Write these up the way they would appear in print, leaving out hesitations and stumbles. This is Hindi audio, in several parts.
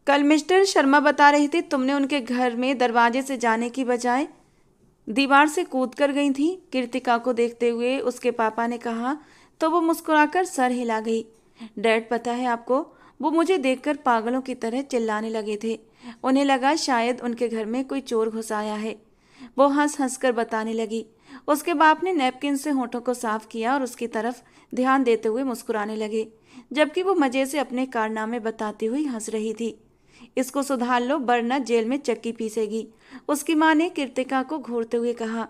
कल मिस्टर शर्मा बता रहे थे तुमने उनके घर में दरवाजे से जाने की बजाय दीवार से कूद कर गई थी। कृतिका को देखते हुए उसके पापा ने कहा तो वो मुस्कुराकर सर हिला गई। डैड, पता है आपको, वो मुझे देखकर पागलों की तरह चिल्लाने लगे थे। उन्हें लगा शायद उनके घर में कोई चोर घुस आया है। वो हंस हंस कर बताने लगी। उसके बाप ने नैपकिन से होठों को साफ किया और उसकी तरफ ध्यान देते हुए मुस्कुराने लगे, जबकि वो मजे से अपने कारनामे बताती हुई हंस रही थी। इसको सुधार लो वरना जेल में चक्की पीसेगी, उसकी माँ ने कृतिका को घूरते हुए कहा।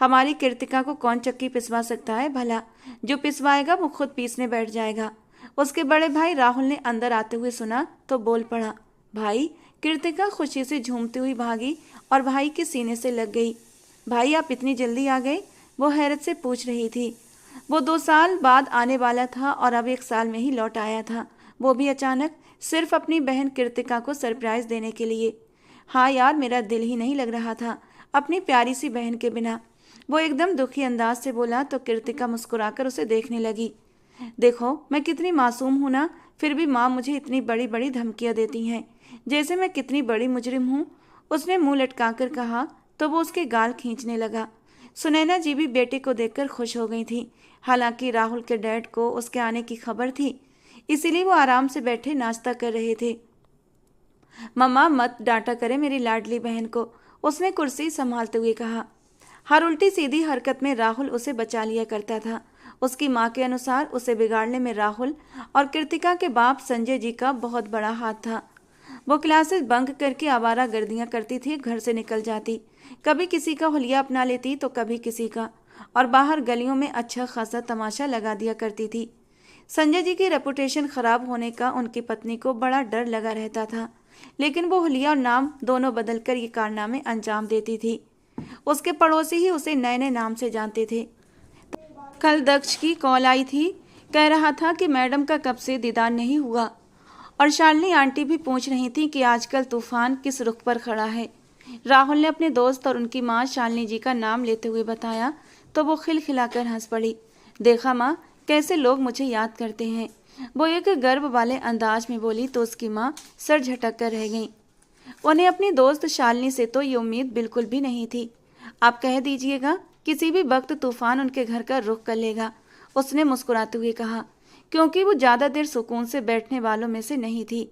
हमारी कृतिका को कौन चक्की पिसवा सकता है भला? जो पिसवाएगा वो खुद पीसने बैठ जाएगा। उसके बड़े भाई राहुल ने अंदर आते हुए सुना तो बोल पड़ा। भाई? कृतिका खुशी से झूमती हुई भागी और भाई के सीने से लग गई। भाई, आप इतनी जल्दी आ गए? वो हैरत से पूछ रही थी। वो 2 साल बाद आने वाला था और अब 1 साल में ही लौट आया था, वो भी अचानक, सिर्फ अपनी बहन कृतिका को सरप्राइज देने के लिए। हाँ यार, मेरा दिल ही नहीं लग रहा था अपनी प्यारी सी बहन के बिना, वो एकदम दुखी अंदाज से बोला तो कृतिका मुस्कुराकर उसे देखने लगी। देखो मैं कितनी मासूम हूँ ना, फिर भी माँ मुझे इतनी बड़ी बड़ी धमकियाँ देती हैं, जैसे मैं कितनी बड़ी मुजरिम हूँ। उसने मुंह लटकाकर कहा तो वो उसके गाल खींचने लगा। सुनैना जी भी बेटे को देखकर खुश हो गई थी। हालांकि राहुल के डैड को उसके आने की खबर थी, इसीलिए वो आराम से बैठे नाश्ता कर रहे थे। मम्मा, मत डांटा करे मेरी लाडली बहन को, उसने कुर्सी संभालते हुए कहा। हर उल्टी सीधी हरकत में राहुल उसे बचा लिया करता था। उसकी मां के अनुसार उसे बिगाड़ने में राहुल और कृतिका के बाप संजय जी का बहुत बड़ा हाथ था। वो क्लासेस बंक करके आवारा गर्दियां करती थी, घर से निकल जाती, कभी किसी का हुलिया अपना लेती तो कभी किसी का, और बाहर गलियों में अच्छा खासा तमाशा लगा दिया करती थी। संजय जी की रेपुटेशन खराब होने का उनकी पत्नी को बड़ा डर लगा रहता था, लेकिन वो हुलिया और नाम दोनों बदलकर ये कारनामे अंजाम देती थी। उसके पड़ोसी ही उसे नए नए नाम से जानते थे। कल दक्ष की कॉल आई थी, कह रहा था कि मैडम का कब से दीदार नहीं हुआ, और शालिनी आंटी भी पूछ रही थी कि आजकल तूफान किस रुख पर खड़ा है। राहुल ने अपने दोस्त और उनकी माँ शालिनी जी का नाम लेते हुए बताया तो वो खिलखिलाकर हंस पड़ी। देखा माँ, कैसे लोग मुझे याद करते हैं, वो एक गर्व वाले अंदाज में बोली तो उसकी माँ सर झटक कर रह गई। उन्हें अपनी दोस्त शालिनी से तो ये उम्मीद बिल्कुल भी नहीं थी। आप कह दीजिएगा, किसी भी वक्त तूफान उनके घर का रुख कर लेगा, उसने मुस्कुराते हुए कहा, क्योंकि वो ज़्यादा देर सुकून से बैठने वालों में से नहीं थी।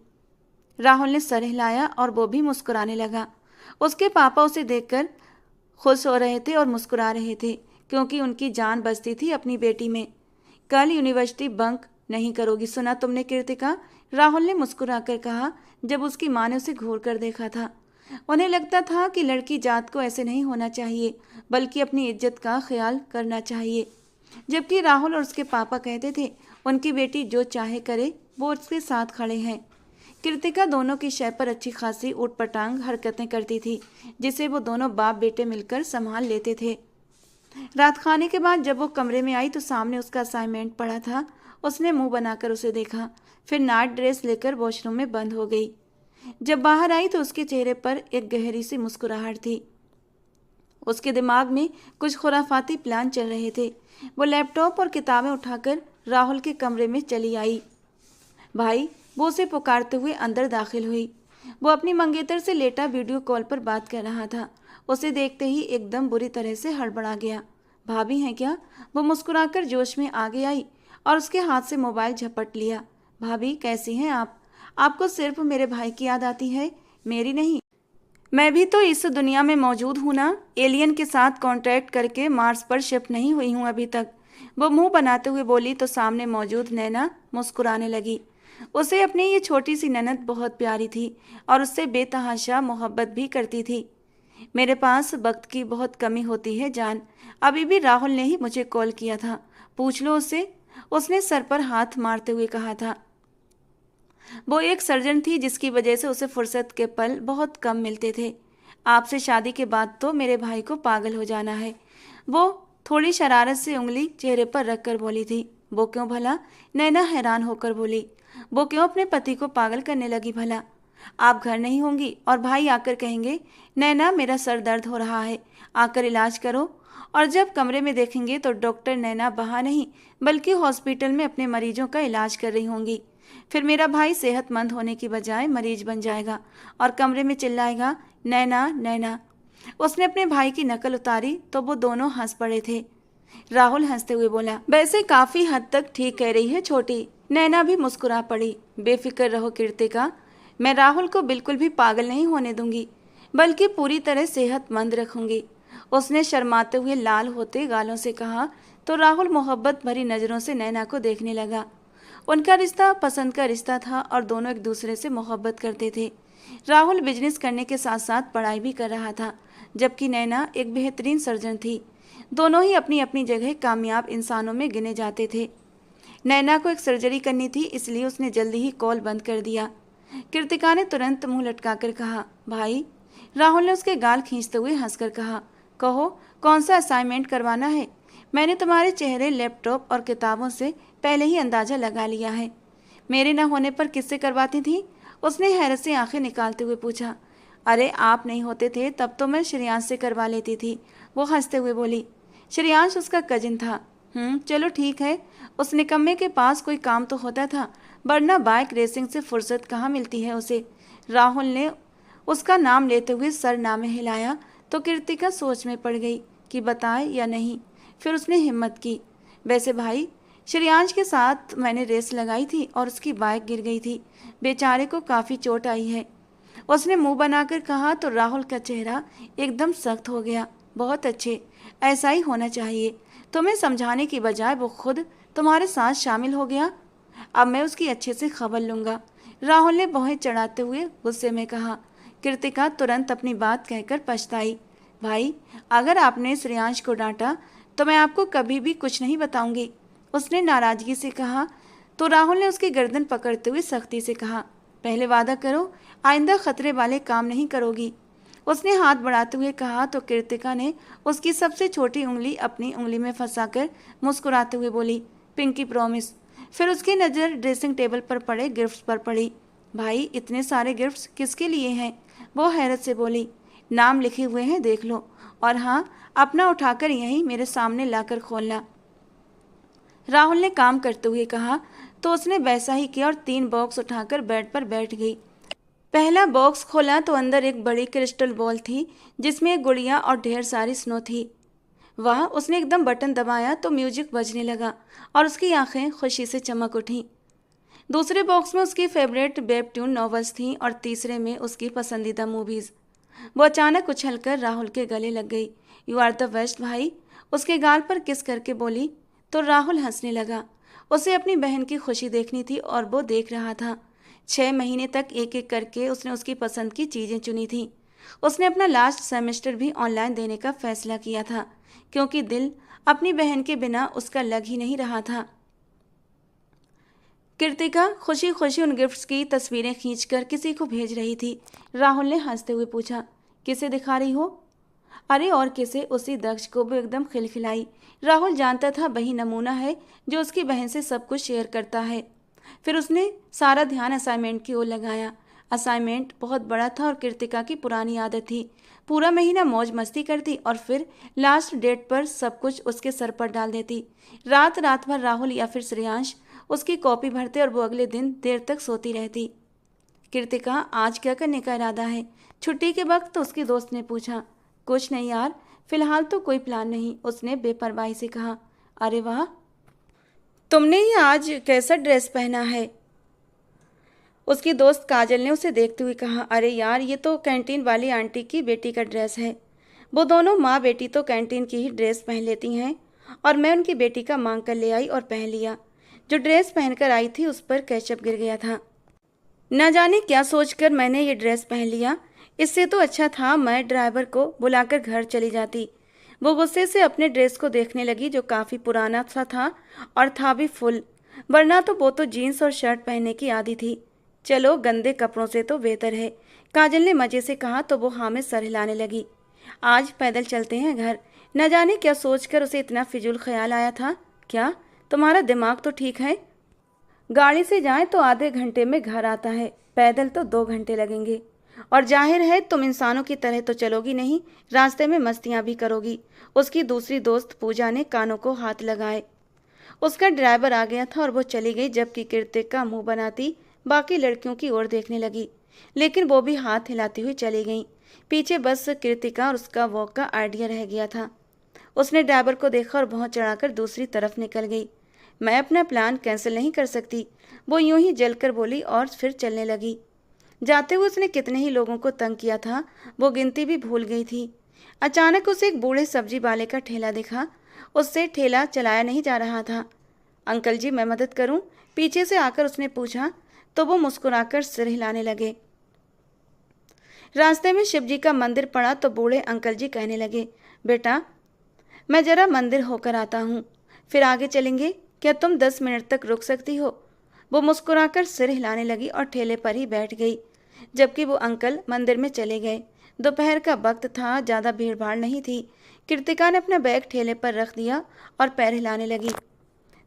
राहुल ने सर हिलाया और वो भी मुस्कुराने लगा। उसके पापा उसे देखकर खुश हो रहे थे और मुस्कुरा रहे थे, क्योंकि उनकी जान बसती थी अपनी बेटी में। कल यूनिवर्सिटी बंक नहीं करोगी, सुना तुमने कृतिका? राहुल ने मुस्कुराकर कहा, जब उसकी माँ ने उसे घूर कर देखा था। उन्हें लगता था कि लड़की जात को ऐसे नहीं होना चाहिए, बल्कि अपनी इज्जत का ख्याल करना चाहिए, जबकि राहुल और उसके पापा कहते थे उनकी बेटी जो चाहे करे, वो उसके साथ खड़े हैं। कृतिका दोनों की शय पर अच्छी खासी ऊटपटांग हरकतें करती थी, जिसे वो दोनों बाप बेटे मिलकर संभाल लेते थे। रात खाने के बाद जब वो कमरे में आई तो सामने उसका असाइनमेंट पड़ा था। उसने मुंह बनाकर उसे देखा, फिर नाइट ड्रेस लेकर वॉशरूम में बंद हो गई। जब बाहर आई तो उसके चेहरे पर एक गहरी सी मुस्कुराहट थी। उसके दिमाग में कुछ खुराफाती प्लान चल रहे थे। वो लैपटॉप और किताबें उठाकर राहुल के कमरे में चली आई। भाई, वो उसे पुकारते हुए अंदर दाखिल हुई। वो अपनी मंगेतर से लेटा वीडियो कॉल पर बात कर रहा था। उसे देखते ही एकदम बुरी तरह से हड़बड़ा गया। भाभी हैं क्या? वो मुस्कुराकर जोश में आगे आई और उसके हाथ से मोबाइल झपट लिया। भाभी, कैसी हैं आप? आपको सिर्फ मेरे भाई की याद आती है, मेरी नहीं। मैं भी तो इस दुनिया में मौजूद हूँ ना, एलियन के साथ कॉन्ट्रैक्ट करके मार्स पर शिफ्ट नहीं हुई हूँ अभी तक। वो मुंह बनाते हुए बोली तो सामने मौजूद नैना मुस्कुराने लगी। उसे अपनी ये छोटी सी ननद बहुत प्यारी थी और उससे बेतहाशा मोहब्बत भी करती थी। मेरे पास वक्त की बहुत कमी होती है जान, अभी भी राहुल ने ही मुझे कॉल किया था, पूछ लो उससे, उसने सर पर हाथ मारते हुए कहा था। वो एक सर्जन थी जिसकी वजह से उसे फुर्सत के पल बहुत कम मिलते थे। आपसे शादी के बाद तो मेरे भाई को पागल हो जाना है। वो थोड़ी शरारत से उंगली चेहरे पर रखकर बोली थी। वो क्यों भला? नैना हैरान होकर बोली। वो क्यों अपने पति को पागल करने लगी भला? आप घर नहीं होंगी और भाई आकर कहेंगे, नैना मेरा सर दर्द हो रहा है, आकर इलाज करो, और जब कमरे में देखेंगे तो डॉक्टर नैना वहाँ नहीं बल्कि हॉस्पिटल में अपने मरीजों का इलाज कर रही होंगी। फिर मेरा भाई सेहतमंद होने की बजाय मरीज बन जाएगा और कमरे में चिल्लाएगा, नैना नैना। उसने अपने भाई की नकल उतारी तो वो दोनों हंस पड़े थे। राहुल हंसते हुए बोला, वैसे काफी हद तक ठीक कह रही है छोटी। नैना भी मुस्कुरा पड़ी। बेफिक्र रहो कृतिका, मैं राहुल को बिल्कुल भी पागल नहीं होने दूंगी, बल्कि पूरी तरह सेहतमंद रखूंगी। उसने शर्माते हुए लाल होते गालों से कहा तो राहुल मोहब्बत भरी नजरों से नैना को देखने लगा। उनका रिश्ता पसंद का रिश्ता था और दोनों एक दूसरे से मोहब्बत करते थे। राहुल बिजनेस करने के साथ साथ पढ़ाई भी कर रहा था, जबकि नैना एक बेहतरीन सर्जन थी। दोनों ही अपनी अपनी जगह कामयाब इंसानों में गिने जाते थे। नैना को एक सर्जरी करनी थी, इसलिए उसने जल्दी ही कॉल बंद कर दिया। कृतिका ने तुरंत मुंह लटकाकर कहा, भाई। राहुल ने उसके गाल खींचते हुए हंसकर कहा, कहो कौन सा असाइनमेंट करवाना है? मैंने तुम्हारे चेहरे, लैपटॉप और किताबों से पहले ही अंदाजा लगा लिया है। मेरे न होने पर किससे करवाती थी? उसने हैरत से आंखें निकालते हुए पूछा। अरे आप नहीं होते थे तब तो मैं श्रेयांश से करवा लेती थी, वो हंसते हुए बोली। श्रेयांश उसका कजिन था। चलो ठीक है। उस निकम्मे के पास कोई काम तो होता था, वरना बाइक रेसिंग से फुर्सत कहाँ मिलती है उसे। राहुल ने उसका नाम लेते हुए सर नामे हिलाया तो कृतिका सोच में पड़ गई कि बताए या नहीं। फिर उसने हिम्मत की, वैसे भाई, श्रेयांश के साथ मैंने रेस लगाई थी और उसकी बाइक गिर गई थी। बेचारे को काफ़ी चोट आई है। उसने मुंह बनाकर कहा तो राहुल का चेहरा एकदम सख्त हो गया। बहुत अच्छे, ऐसा ही होना चाहिए। तुम्हें समझाने की बजाय वो खुद तुम्हारे साथ शामिल हो गया। अब मैं उसकी अच्छे से खबर लूँगा, राहुल ने भौहें चढ़ाते हुए गुस्से में कहा। कृतिका तुरंत अपनी बात कहकर पछताई। भाई, अगर आपने श्रेयांश को डांटा तो मैं आपको कभी भी कुछ नहीं बताऊंगी, उसने नाराजगी से कहा। तो राहुल ने उसकी गर्दन पकड़ते हुए सख्ती से कहा, पहले वादा करो आइंदा खतरे वाले काम नहीं करोगी। उसने हाथ बढ़ाते हुए कहा तो कृतिका ने उसकी सबसे छोटी उंगली अपनी उंगली में फंसाकर मुस्कुराते हुए बोली, पिंकी प्रॉमिस। फिर उसकी नज़र ड्रेसिंग टेबल पर पड़े गिफ्ट्स पर पड़ी। भाई, इतने सारे गिफ्ट्स किसके लिए हैं? वो हैरत से बोली। नाम लिखे हुए हैं, देख लो। और हाँ, अपना उठाकर यहीं मेरे सामने लाकर खोलना, राहुल ने काम करते हुए कहा। तो उसने वैसा ही किया और 3 बॉक्स उठाकर बेड पर बैठ गई। पहला बॉक्स खोला तो अंदर एक बड़ी क्रिस्टल बॉल थी, जिसमें एक गुड़िया और ढेर सारी स्नो थी। वह उसने एकदम बटन दबाया तो म्यूजिक बजने लगा और उसकी आंखें खुशी से चमक उठीं। दूसरे बॉक्स में उसकी फेवरेट वेबटून नॉवेल्स थीं और तीसरे में उसकी पसंदीदा मूवीज़। वो अचानक उछलकर राहुल के गले लग गई। यू आर द बेस्ट भाई, उसके गाल पर किस करके बोली। तो राहुल हंसने लगा। उसे अपनी बहन की खुशी देखनी थी और वो देख रहा था। 6 महीने तक एक एक करके उसने उसकी पसंद की चीज़ें चुनी थीं। उसने अपना लास्ट सेमेस्टर भी ऑनलाइन देने का फैसला किया था, क्योंकि दिल अपनी बहन के बिना उसका लग ही नहीं रहा था। कृतिका खुशी खुशी उन गिफ्ट्स की तस्वीरें खींचकर किसी को भेज रही थी। राहुल ने हंसते हुए पूछा, किसे दिखा रही हो? अरे और किसे, उसी दक्ष को भी एकदम खिलखिलाई। राहुल जानता था वही नमूना है जो उसकी बहन से सब कुछ शेयर करता है। फिर उसने सारा ध्यान असाइनमेंट की ओर लगाया। असाइनमेंट बहुत बड़ा था और कृतिका की पुरानी आदत थी, पूरा महीना मौज मस्ती करती और फिर लास्ट डेट पर सब कुछ उसके सर पर डाल देती। रात रात भर राहुल या फिर श्रेयांश उसकी कॉपी भरते और वो अगले दिन देर तक सोती रहती। कृतिका, आज क्या करने का इरादा है? छुट्टी के वक्त उसकी दोस्त ने पूछा। कुछ नहीं यार, फिलहाल तो कोई प्लान नहीं, उसने बेपरवाही से कहा। अरे वाह, तुमने ये आज कैसा ड्रेस पहना है? उसकी दोस्त काजल ने उसे देखते हुए कहा। अरे यार, ये तो कैंटीन वाली आंटी की बेटी का ड्रेस है। वो दोनों माँ बेटी तो कैंटीन की ही ड्रेस पहन लेती हैं और मैं उनकी बेटी का मांग कर ले आई और पहन लिया। जो ड्रेस पहनकर आई थी उस पर केचप गिर गया था। न जाने क्या सोचकर मैंने ये ड्रेस पहन लिया। इससे तो अच्छा था मैं ड्राइवर को बुलाकर घर चली जाती। वो गुस्से से अपने ड्रेस को देखने लगी, जो काफ़ी पुराना सा था और था भी फुल, वरना तो वो तो जीन्स और शर्ट पहनने की आदी थी। चलो, गंदे कपड़ों से तो बेहतर है, काजल ने मज़े से कहा तो वो हाँ में सर हिलाने लगी। आज पैदल चलते हैं घर। न जाने क्या सोचकर उसे इतना फिजूल ख्याल आया था। क्या तुम्हारा दिमाग तो ठीक है? गाड़ी से जाएं तो आधे घंटे में घर आता है, पैदल तो 2 घंटे लगेंगे। और जाहिर है तुम इंसानों की तरह तो चलोगी नहीं, रास्ते में मस्तियां भी करोगी। उसकी दूसरी दोस्त पूजा ने कानों को हाथ लगाए। उसका ड्राइवर आ गया था और वो चली गई, जबकि कृतिका मुंह बनाती बाकी लड़कियों की ओर देखने लगी, लेकिन वो भी हाथ हिलाती हुई चली गई। पीछे बस कृतिका और उसका वॉक का आइडिया रह गया था। उसने ड्राइवर को देखा और बहुत चढ़ाकर दूसरी तरफ निकल गई। मैं अपना प्लान कैंसिल नहीं कर सकती, वो यूं ही जलकर बोली और फिर चलने लगी। जाते हुए उसने कितने ही लोगों को तंग किया था, वो गिनती भी भूल गई थी। अचानक उसे एक बूढ़े सब्जी वाले का ठेला दिखा। उससे ठेला चलाया नहीं जा रहा था। अंकल जी, मैं मदद करूं? पीछे से आकर उसने पूछा, तो वो मुस्कुराकर सिर हिलाने लगे। रास्ते में शिव जी का मंदिर पड़ा तो बूढ़े अंकल जी कहने लगे, बेटा मैं जरा मंदिर होकर आता हूँ, फिर आगे चलेंगे, क्या तुम 10 मिनट तक रुक सकती हो? वो मुस्कुराकर सिर हिलाने लगी और ठेले पर ही बैठ गई, जबकि वो अंकल मंदिर में चले गए। दोपहर का वक्त था, ज़्यादा भीड़ भाड़ नहीं थी। कृतिका ने अपना बैग ठेले पर रख दिया और पैर हिलाने लगी।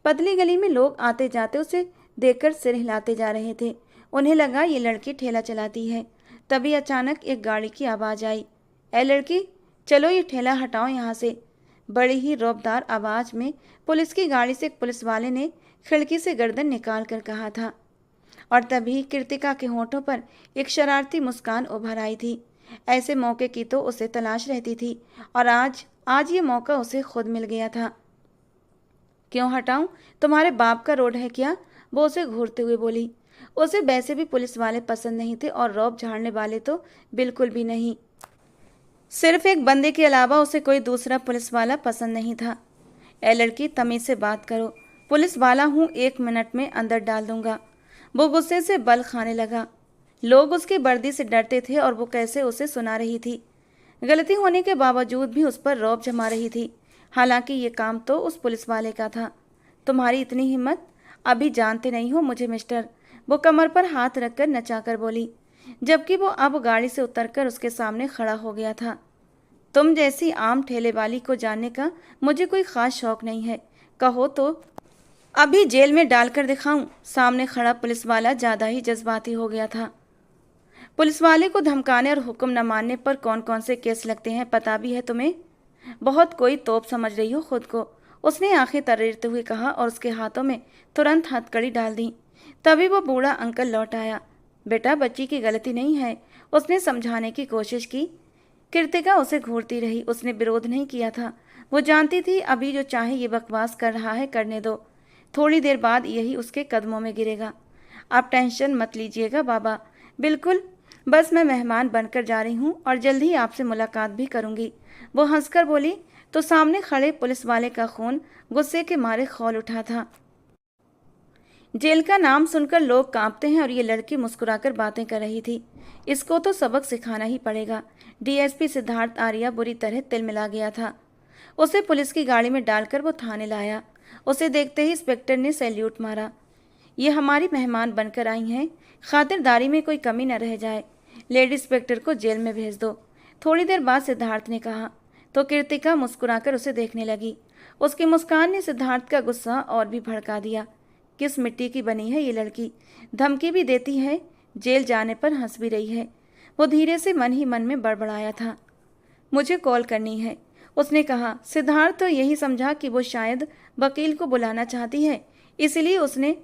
पतली गली में लोग आते जाते उसे देखकर सिर हिलाते जा रहे थे। उन्हें लगा ये लड़की ठेला चलाती है। तभी अचानक एक गाड़ी की आवाज़ आई। ए लड़की, चलो ये ठेला हटाओ यहाँ से। बड़ी ही रौबदार आवाज़ में पुलिस की गाड़ी से एक पुलिस वाले ने खिड़की से गर्दन निकाल कर कहा था। और तभी कृतिका के होठों पर एक शरारती मुस्कान उभर आई थी। ऐसे मौके की तो उसे तलाश रहती थी और आज ये मौका उसे खुद मिल गया था। क्यों हटाऊं? तुम्हारे बाप का रोड है क्या? वो उसे घूरते हुए बोली। उसे वैसे भी पुलिस वाले पसंद नहीं थे और रौब झाड़ने वाले तो बिल्कुल भी नहीं। सिर्फ एक बंदे के अलावा उसे कोई दूसरा पुलिस वाला पसंद नहीं था। ए लड़की, तमीज से बात करो, पुलिस वाला हूँ, 1 मिनट में अंदर डाल दूंगा। वो गुस्से से बल खाने लगा। लोग उसकी वर्दी से डरते थे और वो कैसे उसे सुना रही थी। गलती होने के बावजूद भी उस पर रौब जमा रही थी। हालांकि ये काम तो उस पुलिस वाले का था। तुम्हारी इतनी हिम्मत? अभी जानते नहीं हो मुझे मिस्टर, वो कमर पर हाथ रखकर नचाकर बोली, जबकि वो अब गाड़ी से उतरकर उसके सामने खड़ा हो गया था। तुम जैसी आम ठेले वाली को जानने का मुझे कोई खास शौक नहीं है। कहो तो अभी जेल में डालकर दिखाऊं? सामने खड़ा पुलिस वाला ज्यादा ही जज्बाती हो गया था। पुलिस वाले को धमकाने और हुक्म न मानने पर कौन कौन से केस लगते हैं पता भी है तुम्हें? बहुत कोई तोप समझ रही हो खुद को, उसने आंखें तरेरते हुए कहा और उसके हाथों में तुरंत हथकड़ी डाल दी। तभी वो बूढ़ा अंकल लौट आया। बेटा, बच्ची की गलती नहीं है, उसने समझाने की कोशिश की। कृतिका उसे घूरती रही। उसने विरोध नहीं किया था। वो जानती थी अभी जो चाहे ये बकवास कर रहा है करने दो, थोड़ी देर बाद यही उसके कदमों में गिरेगा। आप टेंशन मत लीजिएगा बाबा, बिल्कुल, बस मैं मेहमान बनकर जा रही हूँ और जल्द ही आपसे मुलाकात भी करूँगी। वो हंसकर बोली तो सामने खड़े पुलिस वाले का खून गुस्से के मारे खौल उठा था। जेल का नाम सुनकर लोग कांपते हैं और ये लड़की मुस्कुराकर बातें कर रही थी। इसको तो सबक सिखाना ही पड़ेगा। डीएसपी सिद्धार्थ आर्या बुरी तरह तिलमिला गया था। उसे पुलिस की गाड़ी में डालकर वो थाने लाया। उसे देखते ही इंस्पेक्टर ने सैल्यूट मारा। ये हमारी मेहमान बनकर आई हैं, खातिरदारी में कोई कमी न रह जाए। लेडी इंस्पेक्टर को जेल में भेज दो। थोड़ी देर बाद सिद्धार्थ ने कहा तो कृतिका मुस्कुराकर उसे देखने लगी। उसकी मुस्कान ने सिद्धार्थ का गुस्सा और भी भड़का दिया। किस मिट्टी की बनी है ये लड़की, धमकी भी देती है, जेल जाने पर हंस भी रही है। वो धीरे से मन ही मन में बड़बड़ाया था। मुझे कॉल करनी है, उसने कहा। सिद्धार्थ तो यही समझा कि वो शायद वकील को बुलाना चाहती है, इसलिए उसने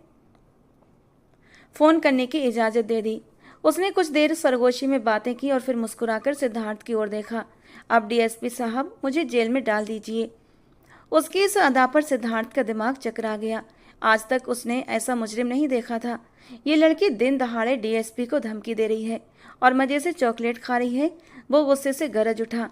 फ़ोन करने की इजाज़त दे दी। उसने कुछ देर सरगोशी में बातें की और फिर मुस्कुराकर सिद्धार्थ की ओर देखा। अब डीएसपी साहब, मुझे जेल में डाल दीजिए। उसकी इस अदा पर सिद्धार्थ का दिमाग चकरा गया। आज तक उसने ऐसा मुजरिम नहीं देखा था। ये लड़की दिन दहाड़े डीएसपी को धमकी दे रही है और मज़े से चॉकलेट खा रही है। वो गुस्से से गरज उठा।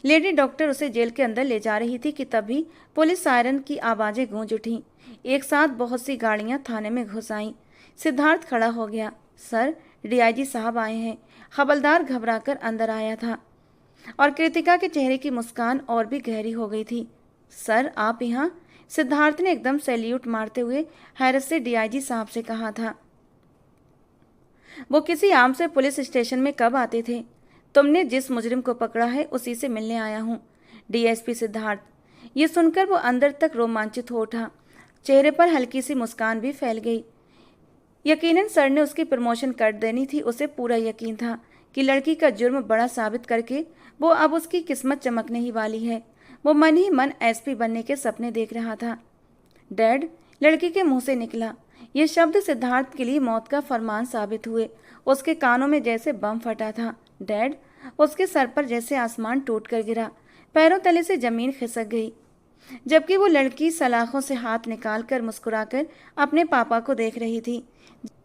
लेडी डॉक्टर उसे जेल के अंदर ले जा रही थी कि तभी पुलिस सायरन की आवाज़ें गूंज उठीं। एक साथ बहुत सी गाड़ियां थाने में घुस आईं। सिद्धार्थ खड़ा हो गया। सर, डीआईजी साहब आए हैं। हवलदार घबराकर अंदर आया था और कृतिका के चेहरे की मुस्कान और भी गहरी हो गई थी। सर, आप यहाँ? सिद्धार्थ ने एकदम सैल्यूट मारते हुए हैरत से डीआईजी साहब से कहा था। वो किसी आम से पुलिस स्टेशन में कब आते थे? तुमने जिस मुजरिम को पकड़ा है उसी से मिलने आया हूँ, डीएसपी सिद्धार्थ। ये सुनकर वो अंदर तक रोमांचित हो उठा। चेहरे पर हल्की सी मुस्कान भी फैल गई। यकीनन सर ने उसकी प्रमोशन कर देनी थी। उसे पूरा यकीन था कि लड़की का जुर्म बड़ा साबित करके वो अब उसकी किस्मत चमकने ही वाली है। वो मन ही मन एसपी बनने के सपने देख रहा था। डैड, लड़की के मुंह से निकला। ये शब्द सिद्धार्थ के लिए मौत का फरमान साबित हुए। उसके कानों में जैसे बम फटा था। डैड। उसके सर पर जैसे आसमान टूट कर गिरा। पैरों तले से जमीन खिसक गई। जबकि वो लड़की सलाखों से हाथ निकालकर मुस्कुराकर अपने पापा को देख रही थी।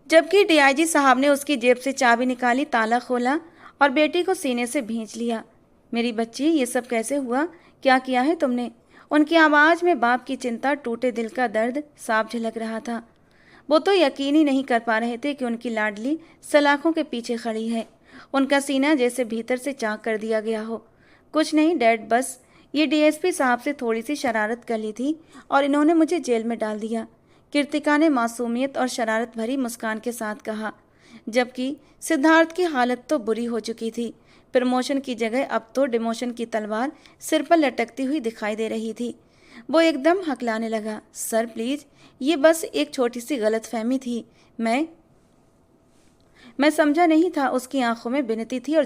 जबकि डीआईजी साहब ने उसकी जेब से चाबी निकाली, ताला खोला और बेटी को सीने से भींच लिया। मेरी बच्ची, ये सब कैसे हुआ? क्या किया है तुमने? उनकी आवाज़ में बाप की चिंता, टूटे दिल का दर्द साफ झलक रहा था। वो तो यकीन ही नहीं कर पा रहे थे कि उनकी लाडली सलाखों के पीछे खड़ी है। उनका सीना जैसे भीतर से चाक कर दिया गया हो। कुछ नहीं डैड, बस ये डीएसपी साहब से थोड़ी सी शरारत कर ली थी और इन्होंने मुझे जेल में डाल दिया, कृतिका ने मासूमियत और शरारत भरी मुस्कान के साथ कहा। जबकि सिद्धार्थ की हालत तो बुरी हो चुकी थी। प्रमोशन की जगह अब तो डिमोशन की तलवार सिर पर लटकती हुई दिखाई दे रही थी। वो एकदम हकलाने लगा। सर प्लीज, ये बस एक छोटी सी गलतफहमी थी। मैं समझा नहीं था। उसकी आंखों में विनती थी और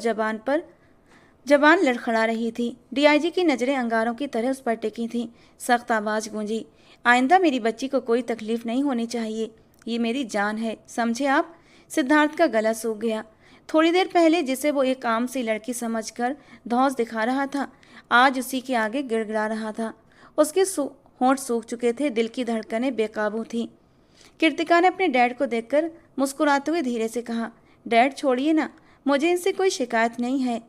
जबान लड़खड़ा रही थी। डीआईजी की नज़रें अंगारों की तरह उस पर टिकी थीं। सख्त आवाज़ गूंजी। आइंदा मेरी बच्ची को कोई तकलीफ नहीं होनी चाहिए। ये मेरी जान है, समझे आप? सिद्धार्थ का गला सूख गया। थोड़ी देर पहले जिसे वो एक आम सी लड़की समझकर धौंस दिखा रहा था, आज उसी के आगे गिड़गिड़ा रहा था। उसके होंठ सूख चुके थे, दिल की धड़कनें बेकाबू थीं। कृतिका ने अपने डैड को देखकर मुस्कुराते हुए धीरे से कहा, डैड छोड़िए ना, मुझे इनसे कोई शिकायत नहीं है।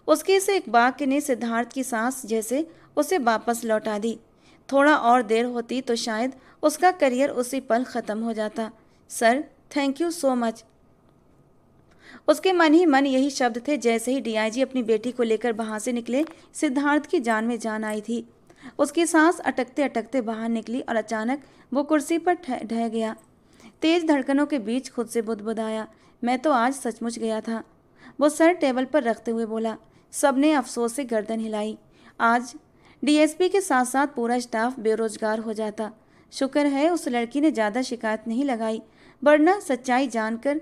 उसके इस एक वाक्य ने सिद्धार्थ की सांस जैसे उसे वापस लौटा दी। थोड़ा और देर होती तो शायद उसका करियर उसी पल खत्म हो जाता। Sir, thank you so much. उसके मन ही मन यही शब्द थे। जैसे ही डीआईजी अपनी बेटी को लेकर वहां से निकले, सिद्धार्थ की जान में जान आई थी। उसकी सांस अटकते अटकते बाहर निकली और अचानक वो कुर्सी पर ढह गया। तेज धड़कनों के बीच खुद से बुदबुदाया, मैं तो आज सचमुच गया था। वो सर टेबल पर रखते हुए बोला। सबने अफसोस से गर्दन हिलाई। आज डीएसपी के साथ साथ पूरा स्टाफ बेरोजगार हो जाता। शुक्र है उस लड़की ने ज़्यादा शिकायत नहीं लगाई, वरना सच्चाई जानकर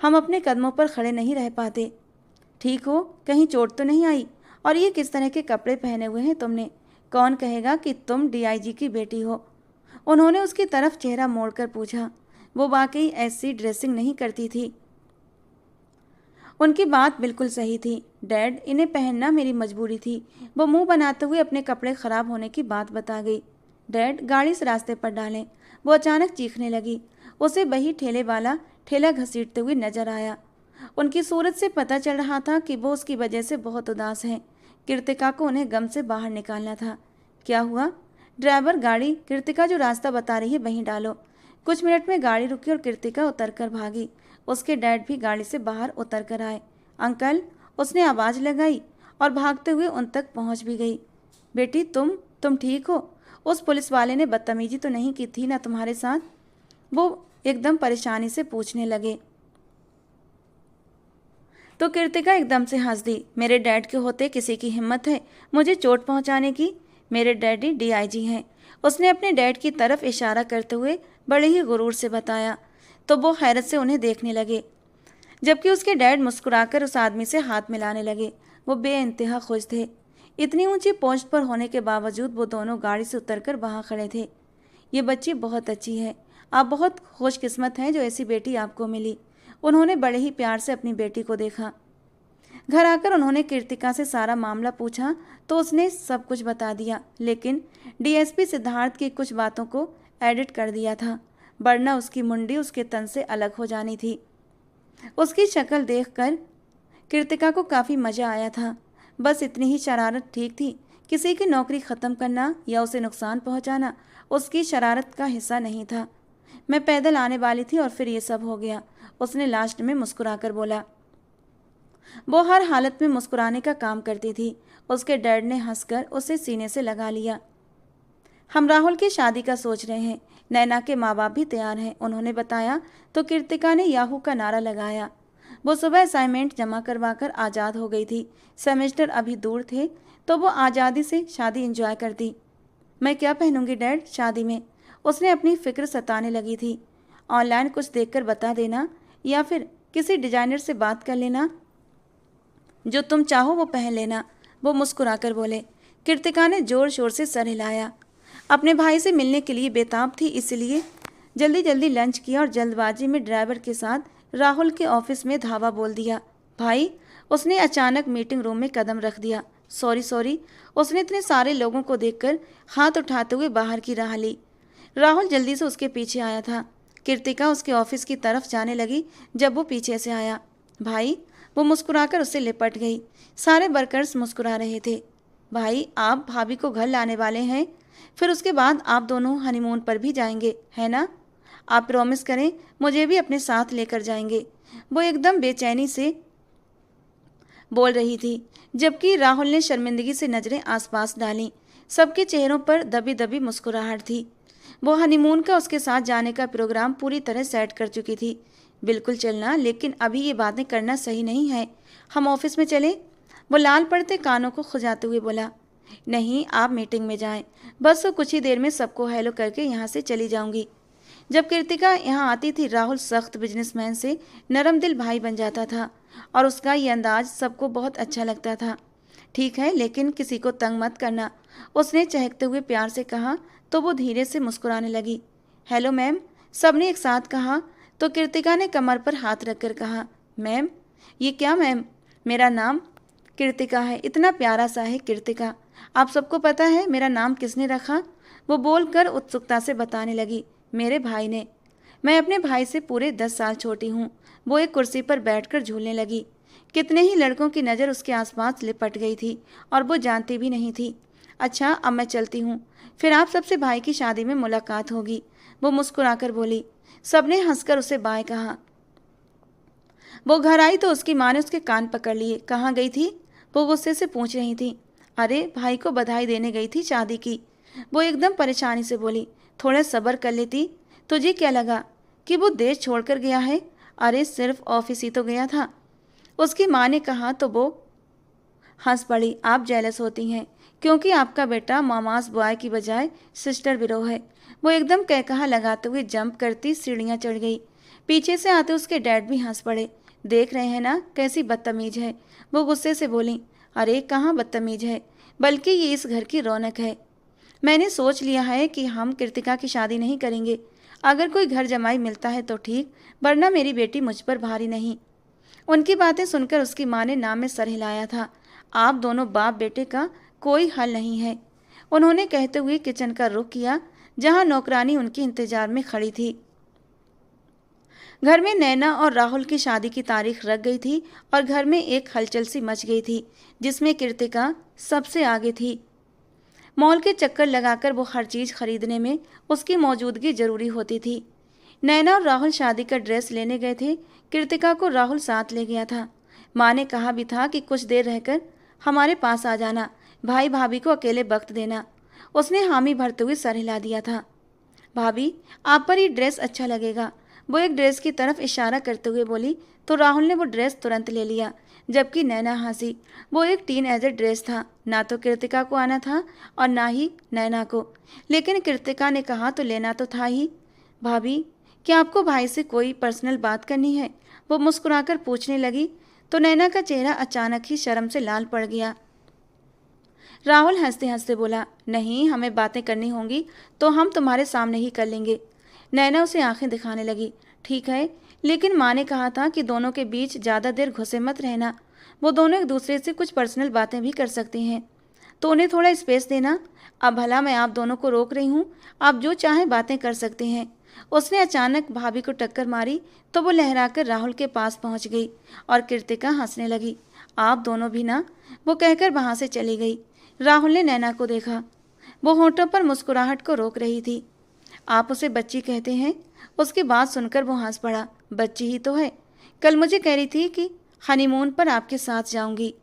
हम अपने कदमों पर खड़े नहीं रह पाते। ठीक हो? कहीं चोट तो नहीं आई? और ये किस तरह के कपड़े पहने हुए हैं तुमने? कौन कहेगा कि तुम डीआईजी की बेटी हो? उन्होंने उसकी तरफ चेहरा मोड़कर पूछा। वो वाकई ऐसी ड्रेसिंग नहीं करती थी। उनकी बात बिल्कुल सही थी। डैड, इन्हें पहनना मेरी मजबूरी थी। वो मुंह बनाते हुए अपने कपड़े खराब होने की बात बता गई। डैड, गाड़ी इस रास्ते पर डालें। वो अचानक चीखने लगी। उसे वही ठेले वाला ठेला घसीटते हुए नजर आया। उनकी सूरत से पता चल रहा था कि वो उसकी वजह से बहुत उदास हैं। कृतिका को उन्हें गम से बाहर निकालना था। क्या हुआ? ड्राइवर, गाड़ी कृतिका जो रास्ता बता रही है वहीं डालो। कुछ मिनट में गाड़ी रुकी और कृतिका उतरकर भागी। उसके डैड भी गाड़ी से बाहर उतर कर आए। अंकल, उसने आवाज़ लगाई और भागते हुए उन तक पहुंच भी गई। बेटी, तुम ठीक हो? उस पुलिस वाले ने बदतमीजी तो नहीं की थी ना तुम्हारे साथ? वो एकदम परेशानी से पूछने लगे। तो कृतिका एकदम से हंस दी। मेरे डैड के होते किसी की हिम्मत है मुझे चोट पहुंचाने की? मेरे डैडी डीआईजी हैं। उसने अपने डैड की तरफ इशारा करते हुए बड़े ही गुरूर से बताया। तो वो हैरत से उन्हें देखने लगे, जबकि उसके डैड मुस्कुराकर उस आदमी से हाथ मिलाने लगे। वो बेइंतहा खुश थे। इतनी ऊंची पोस्ट पर होने के बावजूद वो दोनों गाड़ी से उतरकर वहां खड़े थे। ये बच्ची बहुत अच्छी है। आप बहुत खुशकिस्मत हैं जो ऐसी बेटी आपको मिली। उन्होंने बड़े ही प्यार से अपनी बेटी को देखा। घर आकर उन्होंने कृतिका से सारा मामला पूछा तो उसने सब कुछ बता दिया, लेकिन डीएसपी सिद्धार्थ की कुछ बातों को एडिट कर दिया था, वरना उसकी मुंडी उसके तन से अलग हो जानी थी। उसकी शक्ल देखकर कृतिका को काफ़ी मज़ा आया था। बस इतनी ही शरारत ठीक थी। किसी की नौकरी ख़त्म करना या उसे नुकसान पहुंचाना उसकी शरारत का हिस्सा नहीं था। मैं पैदल आने वाली थी और फिर ये सब हो गया, उसने लास्ट में मुस्कुराकर बोला। वो हर हालत में मुस्कुराने का काम करती थी। उसके डैड ने हंसकर उसे सीने से लगा लिया। हम राहुल की शादी का सोच रहे हैं। नैना के माँ बाप भी तैयार हैं, उन्होंने बताया। तो कृतिका ने याहू का नारा लगाया। वो सुबह असाइनमेंट जमा करवाकर आज़ाद हो गई थी। सेमेस्टर अभी दूर थे तो वो आज़ादी से शादी एंजॉय करती। मैं क्या पहनूंगी डैड शादी में? उसने अपनी फिक्र सताने लगी थी। ऑनलाइन कुछ देखकर बता देना या फिर किसी डिजाइनर से बात कर लेना, जो तुम चाहो वो पहन लेना। वो मुस्कुराकर बोले। कृतिका ने जोर शोर से सर हिलाया। अपने भाई से मिलने के लिए बेताब थी, इसलिए जल्दी जल्दी लंच किया और जल्दबाजी में ड्राइवर के साथ राहुल के ऑफिस में धावा बोल दिया। भाई, उसने अचानक मीटिंग रूम में कदम रख दिया। सॉरी सॉरी, उसने इतने सारे लोगों को देखकर हाथ उठाते हुए बाहर की राह ली। राहुल जल्दी से उसके पीछे आया था। कृतिका उसके ऑफिस की तरफ जाने लगी जब वो पीछे से आया। भाई, वो मुस्कुराकर उससे लिपट गई। सारे वर्कर्स मुस्कुरा रहे थे। भाई, आप भाभी को घर लाने वाले हैं, फिर उसके बाद आप दोनों हनीमून पर भी जाएंगे, है ना? आप प्रॉमिस करें, मुझे भी अपने साथ लेकर जाएंगे। वो एकदम बेचैनी से बोल रही थी, जबकि राहुल ने शर्मिंदगी से नजरें आसपास डालीं। सबके चेहरों पर दबी दबी मुस्कुराहट थी। वो हनीमून का उसके साथ जाने का प्रोग्राम पूरी तरह सेट कर चुकी थी। बिल्कुल चलना, लेकिन अभी ये बातें करना सही नहीं है। हम ऑफिस में चलें? वो लाल पड़ते कानों को खुजाते हुए बोला। नहीं, आप मीटिंग में जाएं। बस कुछ ही देर में सबको हेलो करके यहाँ से चली जाऊंगी। जब कृतिका यहाँ आती थी, राहुल सख्त बिजनेसमैन से नरम दिल भाई बन जाता था और उसका ये अंदाज सबको बहुत अच्छा लगता था। ठीक है, लेकिन किसी को तंग मत करना, उसने चहकते हुए प्यार से कहा तो वो धीरे से मुस्कुराने लगी। हेलो मैम, सबने एक साथ कहा तो कृतिका ने कमर पर हाथ रखकर कहा। मैम? ये क्या मैम? मेरा नाम कृतिका है, इतना प्यारा सा है कृतिका। आप सबको पता है मेरा नाम किसने रखा? वो बोलकर उत्सुकता से बताने लगी। मेरे भाई ने। मैं अपने भाई से पूरे 10 साल छोटी हूँ। वो एक कुर्सी पर बैठकर झूलने लगी। कितने ही लड़कों की नज़र उसके आसपास लिपट गई थी और वो जानती भी नहीं थी। अच्छा, अब मैं चलती हूँ, फिर आप सबसे भाई की शादी में मुलाकात होगी, वो मुस्कुराकर बोली। सबने हंसकर उसे बाय कहा। वो घर आई तो उसकी माँ ने उसके कान पकड़ लिए। कहाँ गई थी? वो गुस्से से पूछ रही थी। अरे, भाई को बधाई देने गई थी शादी की, वो एकदम परेशानी से बोली। थोड़ा सब्र कर लेती। तुझे क्या लगा कि वो देश छोड़कर गया है? अरे, सिर्फ ऑफिस ही तो गया था, उसकी माँ ने कहा तो वो हंस पड़ी। आप जेलस होती हैं क्योंकि आपका बेटा मामास बॉय की बजाय सिस्टर बिरो है। वो एकदम कहकहा लगाते हुए जंप करती सीढ़ियाँ चढ़ गई। पीछे से आते उसके डैड भी हंस पड़े। देख रहे हैं ना कैसी बदतमीज है, वो गुस्से से बोली। अरे, कहाँ बदतमीज है, बल्कि ये इस घर की रौनक है। मैंने सोच लिया है कि हम कृतिका की शादी नहीं करेंगे। अगर कोई घर जमाई मिलता है तो ठीक, वरना मेरी बेटी मुझ पर भारी नहीं। उनकी बातें सुनकर उसकी माँ ने नाम में सर हिलाया था। आप दोनों बाप बेटे का कोई हल नहीं है, उन्होंने कहते हुए किचन का रुख किया जहां नौकरानी उनके इंतजार में खड़ी थी। घर में नैना और राहुल की शादी की तारीख रख गई थी और घर में एक हलचल सी मच गई थी जिसमें कृतिका सबसे आगे थी। मॉल के चक्कर लगाकर वो हर चीज़ खरीदने में उसकी मौजूदगी जरूरी होती थी। नैना और राहुल शादी का ड्रेस लेने गए थे। कृतिका को राहुल साथ ले गया था। माँ ने कहा भी था कि कुछ देर रहकर हमारे पास आ जाना, भाई भाभी को अकेले वक्त देना। उसने हामी भरते हुए सर हिला दिया था। भाभी, आप पर ये ड्रेस अच्छा लगेगा, वो एक ड्रेस की तरफ इशारा करते हुए बोली तो राहुल ने वो ड्रेस तुरंत ले लिया, जबकि नैना हंसी। वो एक टीनएजर ड्रेस था, ना तो कृतिका को आना था और ना ही नैना को, लेकिन कृतिका ने कहा तो लेना तो था ही। भाभी, क्या आपको भाई से कोई पर्सनल बात करनी है? वो मुस्कुराकर पूछने लगी तो नैना का चेहरा अचानक ही शर्म से लाल पड़ गया। राहुल हंसते हंसते बोला, नहीं, हमें बातें करनी होंगी तो हम तुम्हारे सामने ही कर लेंगे। नैना उसे आंखें दिखाने लगी। ठीक है, लेकिन माँ ने कहा था कि दोनों के बीच ज़्यादा देर घुसे मत रहना। वो दोनों एक दूसरे से कुछ पर्सनल बातें भी कर सकते हैं, तो उन्हें थोड़ा स्पेस देना। अब भला मैं आप दोनों को रोक रही हूँ, आप जो चाहे बातें कर सकते हैं। उसने अचानक भाभी को टक्कर मारी तो वो लहराकर राहुल के पास पहुँच गई और कृतिका हंसने लगी। आप दोनों भी ना, वो कहकर वहाँ से चली गई। राहुल ने नैना को देखा, वो होठों पर मुस्कुराहट को रोक रही थी। आप उसे बच्ची कहते हैं? उसकी बात सुनकर वो हंस पड़ा। बच्ची ही तो है, कल मुझे कह रही थी कि हनीमून पर आपके साथ जाऊंगी।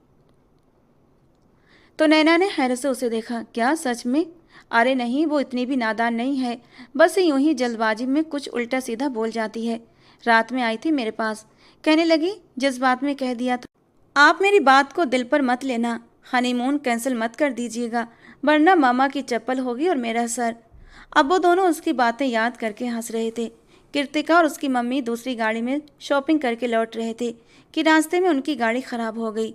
तो नैना ने हैरत से उसे देखा। क्या सच में? अरे नहीं, वो इतनी भी नादान नहीं है, बस यूं ही जल्दबाजी में कुछ उल्टा सीधा बोल जाती है। रात में आई थी मेरे पास, कहने लगी जिस बात में कह दिया था। आप मेरी बात को दिल पर मत लेना, हनीमून कैंसिल मत कर दीजिएगा, वरना मामा की चप्पल होगी और मेरा सर। अब वो दोनों उसकी बातें याद करके हंस रहे थे। कृतिका और उसकी मम्मी दूसरी गाड़ी में शॉपिंग करके लौट रहे थे कि रास्ते में उनकी गाड़ी खराब हो गई।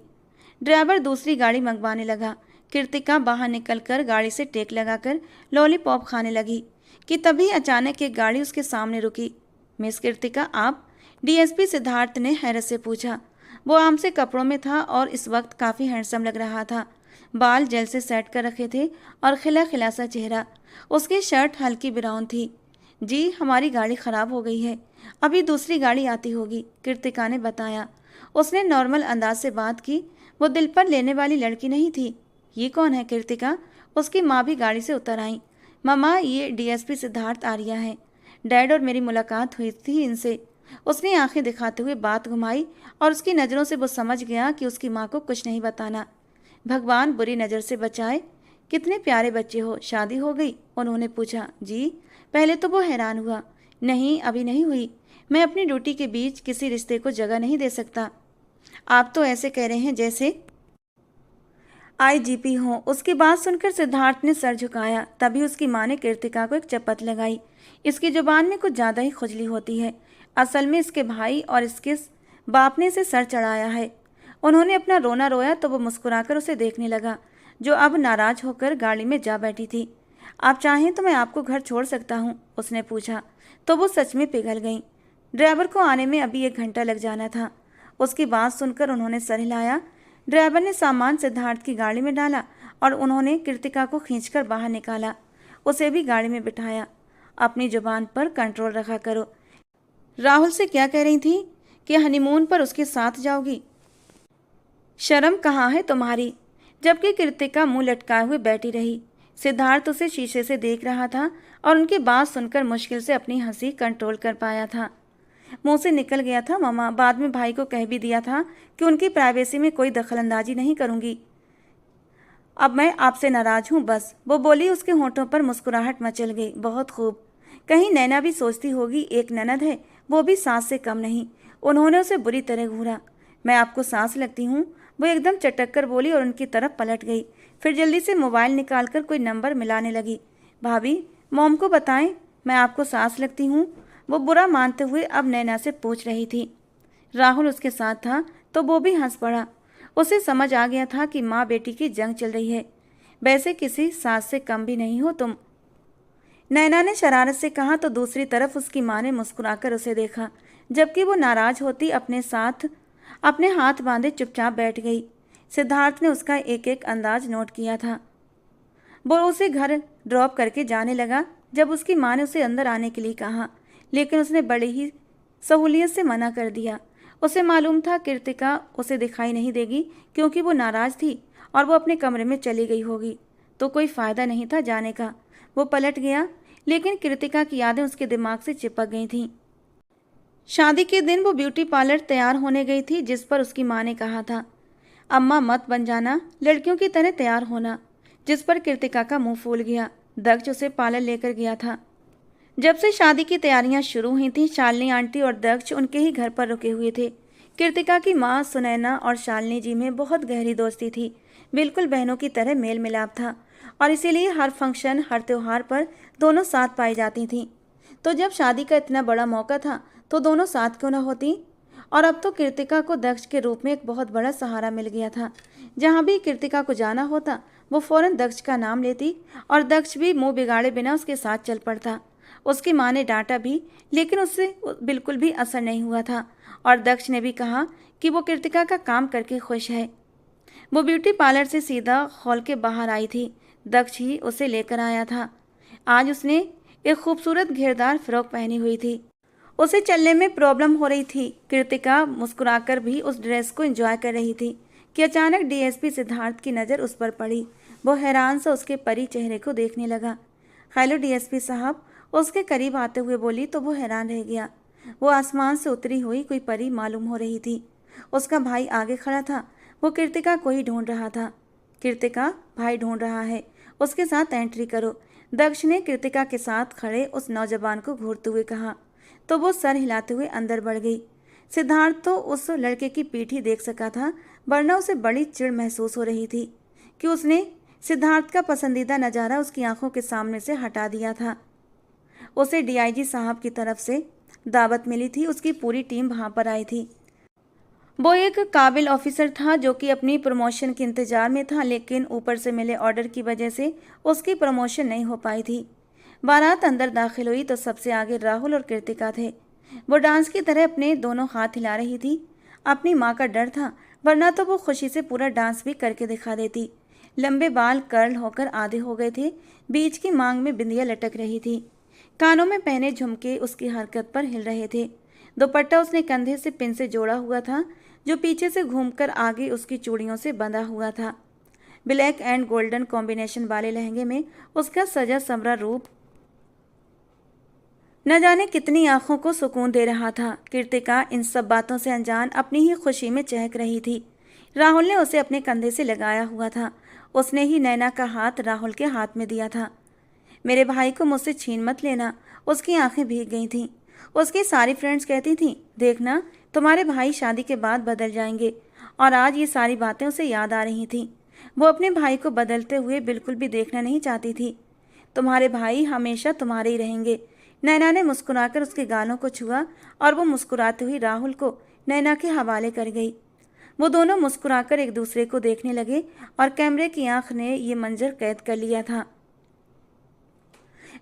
ड्राइवर दूसरी गाड़ी मंगवाने लगा। कृतिका बाहर निकलकर गाड़ी से टेक लगाकर लॉलीपॉप खाने लगी कि तभी अचानक एक गाड़ी उसके सामने रुकी। मिस कृतिका, आप? डीएसपी सिद्धार्थ ने हैरत से पूछा। वो आम से कपड़ों में था और इस वक्त काफ़ी हैंडसम लग रहा था। बाल जेल से सेट कर रखे थे और खिला खिला सा चेहरा। उसकी शर्ट हल्की ब्राउन थी। जी, हमारी गाड़ी ख़राब हो गई है, अभी दूसरी गाड़ी आती होगी, कृतिका ने बताया। उसने नॉर्मल अंदाज से बात की। वो दिल पर लेने वाली लड़की नहीं थी। ये कौन है कृतिका? उसकी माँ भी गाड़ी से उतर आई। मामा, ये डीएसपी सिद्धार्थ आर्या है। डैड और मेरी मुलाकात हुई थी इनसे। उसने आंखें दिखाते हुए बात घुमाई और उसकी नज़रों से वो समझ गया कि उसकी माँ को कुछ नहीं बताना। भगवान बुरी नज़र से बचाए। कितने प्यारे बच्चे हो, शादी हो गई? उन्होंने पूछा। जी। पहले तो वो हैरान हुआ। नहीं, अभी नहीं हुई। मैं अपनी ड्यूटी के बीच किसी रिश्ते को जगह नहीं दे सकता। आप तो ऐसे कह रहे हैं जैसे आईजीपी हो। उसकी बात सुनकर सिद्धार्थ ने सर झुकाया। तभी उसकी माँ ने कृतिका को एक चपत लगाई। इसकी जुबान में कुछ ज़्यादा ही खुजली होती है। असल में इसके भाई और इसके बाप ने इसे सर चढ़ाया है। उन्होंने अपना रोना रोया तो वो मुस्कुराकर उसे देखने लगा, जो अब नाराज होकर गाड़ी में जा बैठी थी। आप चाहें तो मैं आपको घर छोड़ सकता हूँ, उसने पूछा। तो वो सच में पिघल गई। ड्राइवर को आने में अभी 1 घंटा लग जाना था। उसकी बात सुनकर उन्होंने सर हिलाया। ड्राइवर ने सामान सिद्धार्थ की गाड़ी में डाला और उन्होंने कृतिका को खींचकर बाहर निकाला। उसे भी गाड़ी में बिठाया। अपनी जुबान पर कंट्रोल रखा करो। राहुल से क्या कह रही थी कि हनीमून पर उसके साथ जाओगी? शर्म कहाँ है तुम्हारी? जबकि कृतिका मुंह लटकाए हुए बैठी रही। सिद्धार्थ उसे शीशे से देख रहा था और उनकी बात सुनकर मुश्किल से अपनी हंसी कंट्रोल कर पाया था। मुंह से निकल गया था मामा, बाद में भाई को कह भी दिया था कि उनकी प्राइवेसी में कोई दखलंदाजी नहीं करूंगी। अब मैं आपसे नाराज हूँ बस, वो बोली। उसके होठों पर मुस्कुराहट मचल गई। बहुत खूब। कहीं नैना भी सोचती होगी एक ननद है, वो भी सास से कम नहीं। उन्होंने उसे बुरी तरह घूरा। मैं आपको सास लगती हूँ? वो एकदम चटक कर बोली और उनकी तरफ पलट गई। फिर जल्दी से मोबाइल निकालकर कोई नंबर मिलाने लगी। भाभी, मॉम को बताएं मैं आपको सास लगती हूँ, वो बुरा मानते हुए अब नैना से पूछ रही थी। राहुल उसके साथ था तो वो भी हंस पड़ा। उसे समझ आ गया था कि माँ बेटी की जंग चल रही है। वैसे किसी सास से कम भी नहीं हो तुम, नैना ने शरारत से कहा। तो दूसरी तरफ उसकी माँ ने मुस्कुराकर उसे देखा। जबकि वो नाराज होती अपने हाथ बांधे चुपचाप बैठ गई। सिद्धार्थ ने उसका एक एक अंदाज नोट किया था। वो उसे घर ड्रॉप करके जाने लगा जब उसकी माँ ने उसे अंदर आने के लिए कहा, लेकिन उसने बड़ी ही सहूलियत से मना कर दिया। उसे मालूम था कृतिका उसे दिखाई नहीं देगी क्योंकि वो नाराज थी और वो अपने कमरे में चली गई होगी, तो कोई फ़ायदा नहीं था जाने का। वो पलट गया, लेकिन कृतिका की यादें उसके दिमाग से चिपक गई थीं। शादी के दिन वो ब्यूटी पार्लर तैयार होने गई थी, जिस पर उसकी माँ ने कहा था, अम्मा मत बन जाना, लड़कियों की तरह तैयार होना। जिस पर कृतिका का मुंह फूल गया। दक्ष उसे पार्लर लेकर गया था। जब से शादी की तैयारियां शुरू हुई थीं, शालिनी आंटी और दक्ष उनके ही घर पर रुके हुए थे। कृतिका की माँ सुनैना और शालिनी जी में बहुत गहरी दोस्ती थी। बिल्कुल बहनों की तरह मेल मिलाप था और इसीलिए हर फंक्शन, हर त्योहार पर दोनों साथ पाई जाती थीं। तो जब शादी का इतना बड़ा मौका था तो दोनों साथ क्यों न होती। और अब तो कृतिका को दक्ष के रूप में एक बहुत बड़ा सहारा मिल गया था। जहाँ भी कृतिका को जाना होता वो फौरन दक्ष का नाम लेती और दक्ष भी मुंह बिगाड़े बिना उसके साथ चल पड़ता। उसकी माँ ने डांटा भी, लेकिन उससे बिल्कुल भी असर नहीं हुआ था और दक्ष ने भी कहा कि वो कृतिका का काम करके खुश है। वो ब्यूटी पार्लर से सीधा हॉल के बाहर आई थी। दक्ष ही उसे लेकर आया था। आज उसने एक खूबसूरत घेरदार फ्रॉक पहनी हुई थी। उसे चलने में प्रॉब्लम हो रही थी। कृतिका मुस्कुराकर भी उस ड्रेस को एंजॉय कर रही थी कि अचानक डीएसपी सिद्धार्थ की नज़र उस पर पड़ी। वो हैरान सा उसके परी चेहरे को देखने लगा। हेलो डीएसपी साहब, उसके करीब आते हुए बोली तो वो हैरान रह गया। वो आसमान से उतरी हुई कोई परी मालूम हो रही थी। उसका भाई आगे खड़ा था। वो कृतिका को ही ढूंढ रहा था। कृतिका, भाई ढूंढ रहा है, उसके साथ एंट्री करो, दक्ष ने कृतिका के साथ खड़े उस नौजवान को घूरते हुए कहा। तो वो सर हिलाते हुए अंदर बढ़ गई। सिद्धार्थ तो उस लड़के की पीठ ही देख सका था, वरना उसे बड़ी चिढ़ महसूस हो रही थी कि उसने सिद्धार्थ का पसंदीदा नज़ारा उसकी आंखों के सामने से हटा दिया था। उसे डीआईजी साहब की तरफ से दावत मिली थी। उसकी पूरी टीम वहां पर आई थी वो एक काबिल ऑफिसर था जो कि अपनी प्रमोशन के इंतजार में था, लेकिन ऊपर से मिले ऑर्डर की वजह से उसकी प्रमोशन नहीं हो पाई थी। बारात अंदर दाखिल हुई तो सबसे आगे राहुल और कृतिका थे। वो डांस की तरह अपने दोनों हाथ हिला रही थी। अपनी माँ का डर था, वरना तो वो खुशी से पूरा डांस भी करके दिखा देती। लंबे बाल कर्ल होकर आधे हो गए थे, बीच की मांग में बिंदिया लटक रही थी। कानों में पहने झुमके उसकी हरकत पर हिल रहे थे। दुपट्टा उसने कंधे से पिन से जोड़ा हुआ था, जो पीछे से घूमकर आगे उसकी चूड़ियों से बंधा हुआ था। ब्लैक एंड गोल्डन कॉम्बिनेशन वाले लहंगे में उसका सजा संवरा रूप न जाने कितनी आंखों को सुकून दे रहा था। कृतिका इन सब बातों से अनजान अपनी ही खुशी में चहक रही थी। राहुल ने उसे अपने कंधे से लगाया हुआ था। उसने ही नैना का हाथ राहुल के हाथ में दिया था। मेरे भाई को मुझसे छीन मत लेना। उसकी आंखें भीग गई थीं। उसकी सारी फ्रेंड्स कहती थीं, देखना तुम्हारे भाई शादी के बाद बदल जाएंगे। और आज ये सारी बातें उसे याद आ रही थीं। वो अपने भाई को बदलते हुए बिल्कुल भी देखना नहीं चाहती थी। तुम्हारे भाई हमेशा तुम्हारे ही रहेंगे। नैना ने मुस्कुराकर उसके गालों को छुआ और वो मुस्कुराती हुई राहुल को नैना के हवाले कर गई। वो दोनों मुस्कुराकर एक दूसरे को देखने लगे और कैमरे की आंख ने ये मंजर कैद कर लिया था।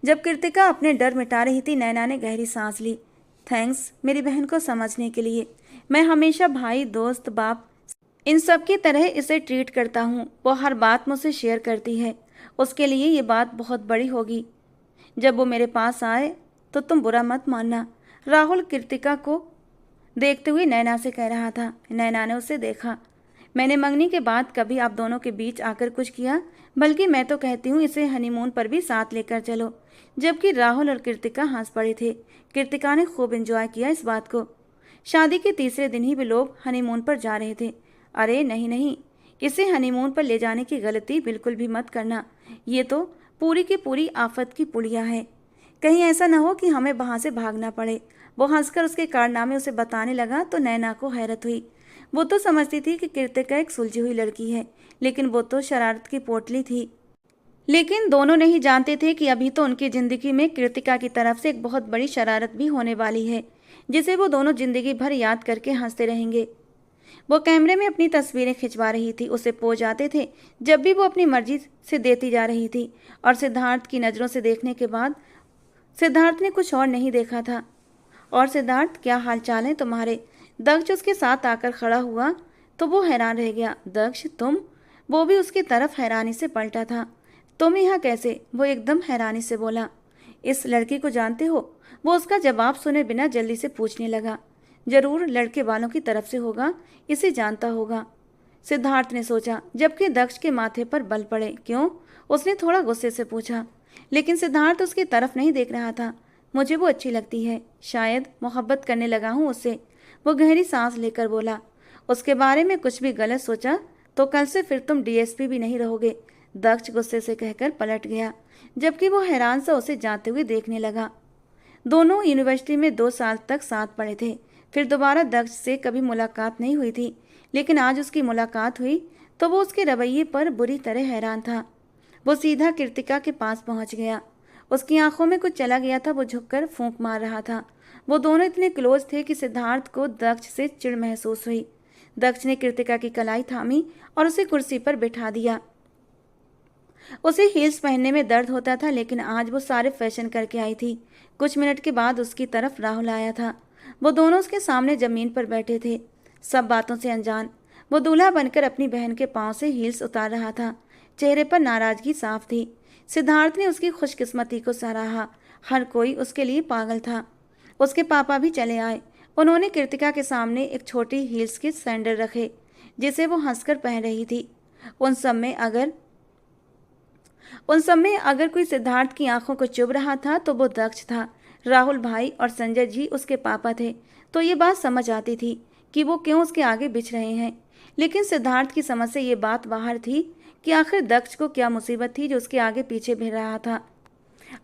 जब कृतिका अपने डर मिटा रही थी, नैना ने गहरी सांस ली। थैंक्स मेरी बहन को समझने के लिए। मैं हमेशा भाई, दोस्त, बाप इन सब की तरह इसे ट्रीट करता हूँ। वो हर बात मुझसे शेयर करती है। उसके लिए ये बात बहुत बड़ी होगी। जब वो मेरे पास आए तो तुम बुरा मत मानना। राहुल कृतिका को देखते हुए नैना से कह रहा था। नैना ने उसे देखा। मैंने मंगनी के बाद कभी आप दोनों के बीच आकर कुछ किया, बल्कि मैं तो कहती हूँ इसे हनीमून पर भी साथ लेकर चलो। जबकि राहुल और कृतिका हंस पड़े थे। कृतिका ने खूब एंजॉय किया इस बात को। शादी के तीसरे दिन ही भी लोग हनीमून पर जा रहे थे। अरे नहीं नहीं, इसे हनीमून पर ले जाने की गलती बिल्कुल भी मत करना। ये तो पूरी की पूरी आफत की पुड़िया है। कहीं ऐसा न हो कि हमें वहां से भागना पड़े। वो हंसकर उसके कारनामे उसे बताने लगा तो नैना को हैरत हुई। वो तो समझती थी कि कृतिका एक सुलझी हुई लड़की है, लेकिन वो तो शरारत की पोटली थी। लेकिन दोनों नहीं जानते थे कि अभी तो उनकी जिंदगी में कृतिका की तरफ से एक बहुत बड़ी शरारत भी होने वाली है, जिसे वो दोनों जिंदगी भर याद करके हंसते रहेंगे। वो कैमरे में अपनी तस्वीरें खिंचवा रही थी। उसे पोज आते थे जब भी वो अपनी मर्जी से देती जा रही थी। और सिद्धार्थ की नज़रों से देखने के बाद सिद्धार्थ ने कुछ और नहीं देखा था। और सिद्धार्थ, क्या हाल चाल है तुम्हारे? दक्ष उसके साथ आकर खड़ा हुआ तो वो हैरान रह गया। दक्ष तुम? वो भी उसकी तरफ हैरानी से पलटा था। तुम यहाँ कैसे? वो एकदम हैरानी से बोला। इस लड़की को जानते हो? वो उसका जवाब सुने बिना जल्दी से पूछने लगा। जरूर लड़के वालों की तरफ से होगा, इसे जानता होगा, सिद्धार्थ ने सोचा। जबकि दक्ष के माथे पर बल पड़े। क्यों? उसने थोड़ा गुस्से से पूछा। लेकिन सिद्धार्थ उसकी तरफ नहीं देख रहा था। मुझे वो अच्छी लगती है, शायद मोहब्बत करने लगा हूँ उससे। वो गहरी सांस लेकर बोला। उसके बारे में कुछ भी गलत सोचा तो कल से फिर तुम डीएसपी भी नहीं रहोगे, दक्ष गुस्से से कहकर पलट गया। जबकि वो हैरान सा उसे जाते हुए देखने लगा। दोनों यूनिवर्सिटी में 2 साल तक साथ पढ़े थे। फिर दोबारा दक्ष से कभी मुलाकात नहीं हुई थी, लेकिन आज उसकी मुलाकात हुई तो वो उसके रवैये पर बुरी तरह हैरान था। वो सीधा कृतिका के पास पहुंच गया। उसकी आंखों में कुछ चला गया था। वो झुककर फूंक मार रहा था। वो दोनों इतने क्लोज थे कि सिद्धार्थ को दक्ष से चिढ़ महसूस हुई। दक्ष ने कृतिका की कलाई थामी और उसे कुर्सी पर बिठा दिया। उसे हील्स पहनने में दर्द होता था, लेकिन आज वो सारे फैशन करके आई थी। कुछ मिनट के बाद उसकी तरफ राहुल आया था। वो दोनों उसके सामने जमीन पर बैठे थे, सब बातों से अनजान। वो दूल्हा बनकर अपनी बहन के पांव से हील्स उतार रहा था। चेहरे पर नाराजगी साफ थी। सिद्धार्थ ने उसकी खुशकिस्मती को सराहा। हर कोई उसके लिए पागल था। उसके पापा भी चले आए। उन्होंने कृतिका के सामने एक छोटी हील्स के सैंडल रखे, जिसे वो हंसकर पहन रही थी। उन सब में अगर कोई सिद्धार्थ की आंखों को चुभ रहा था तो वो दक्ष था। राहुल भाई और संजय जी उसके पापा थे, तो ये बात समझ आती थी कि वो क्यों उसके आगे बिछ रहे हैं। लेकिन सिद्धार्थ की समझ से ये बात बाहर थी कि आखिर दक्ष को क्या मुसीबत थी जो उसके आगे पीछे भिड़ रहा था।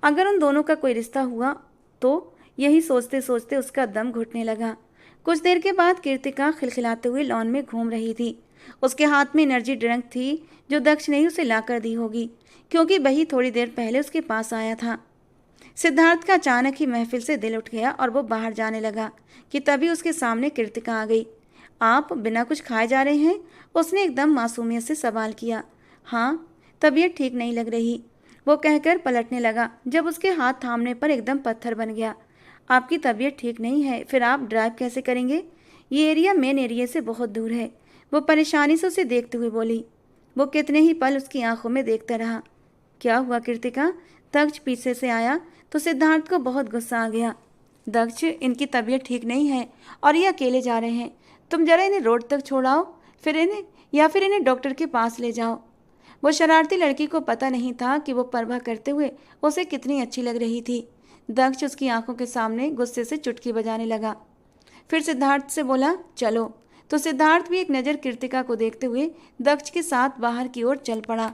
अगर उन दोनों का कोई रिश्ता हुआ तो यही सोचते सोचते उसका दम घुटने लगा। कुछ देर के बाद कृतिका खिलखिलाते हुए लॉन में घूम रही थी। उसके हाथ में एनर्जी ड्रिंक थी जो दक्ष ने ही उसे लाकर दी होगी, क्योंकि वही थोड़ी देर पहले उसके पास आया था। सिद्धार्थ का अचानक ही महफिल से दिल उठ गया और वो बाहर जाने लगा कि तभी उसके सामने कृतिका आ गई। आप बिना कुछ खाए जा रहे हैं? उसने एकदम मासूमियत से सवाल किया। हाँ, तबीयत ठीक नहीं लग रही, वो कहकर पलटने लगा, जब उसके हाथ थामने पर एकदम पत्थर बन गया। आपकी तबीयत ठीक नहीं है, फिर आप ड्राइव कैसे करेंगे? ये एरिया मेन एरिया से बहुत दूर है, वो परेशानी से उसे देखते हुए बोली। वो कितने ही पल उसकी आंखों में देखता रहा। क्या हुआ कृतिका? दक्ष पीछे से आया तो सिद्धार्थ को बहुत गुस्सा आ गया। दक्ष, इनकी तबीयत ठीक नहीं है और ये अकेले जा रहे हैं। तुम जरा इन्हें रोड तक छोड़ाओ, फिर इन्हें डॉक्टर के पास ले जाओ। वो शरारती लड़की को पता नहीं था कि वो परवाह करते हुए उसे कितनी अच्छी लग रही थी। दक्ष उसकी आंखों के सामने गुस्से से चुटकी बजाने लगा। फिर सिद्धार्थ से बोला, चलो। तो सिद्धार्थ भी एक नज़र कृतिका को देखते हुए दक्ष के साथ बाहर की ओर चल पड़ा।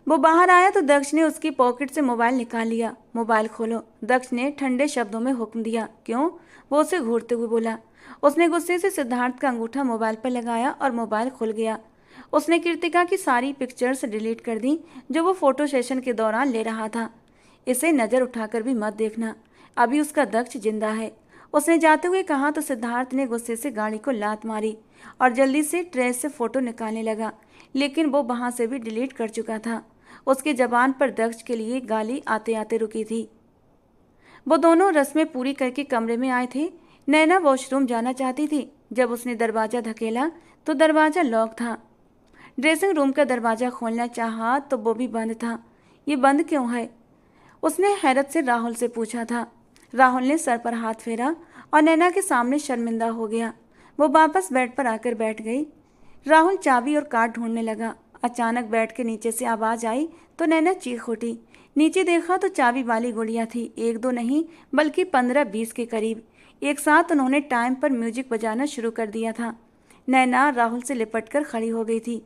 वो बाहर आया तो दक्ष ने उसकी पॉकेट से मोबाइल निकाल लिया। मोबाइल खोलो, दक्ष ने ठंडे शब्दों में हुक्म दिया। क्यों? वो उसे घूरते हुए बोला। उसने गुस्से से सिद्धार्थ का अंगूठा मोबाइल पर लगाया और मोबाइल खुल गया। उसने कृतिका की सारी पिक्चर्स डिलीट कर दी जो वो फोटो सेशन के दौरान ले रहा था। इसे नज़र उठाकर भी मत देखना, अभी उसका दक्ष जिंदा है, उसने जाते हुए कहा। तो सिद्धार्थ ने गुस्से से गाड़ी को लात मारी और जल्दी से ट्रे से फोटो निकालने लगा, लेकिन वो वहां से भी डिलीट कर चुका था। उसकी जबान पर दक्ष के लिए गाली आते आते रुकी थी। वो दोनों रस्में पूरी करके कमरे में आए थे। नैना वॉशरूम जाना चाहती थी। जब उसने दरवाज़ा धकेला तो दरवाज़ा लॉक था। ड्रेसिंग रूम का दरवाज़ा खोलना चाहा तो वो भी बंद था। ये बंद क्यों है? उसने हैरत से राहुल से पूछा था। राहुल ने सर पर हाथ फेरा और नैना के सामने शर्मिंदा हो गया। वो वापस बेड पर आकर बैठ गई। राहुल चाबी और कार्ड ढूंढने लगा। अचानक बेड के नीचे से आवाज़ आई तो नैना चीख उठी। नीचे देखा तो चाबी वाली गुड़िया थी, एक दो नहीं बल्कि 15-20 के करीब। एक साथ उन्होंने टाइम पर म्यूजिक बजाना शुरू कर दिया था। नैना राहुल से लिपट कर खड़ी हो गई थी।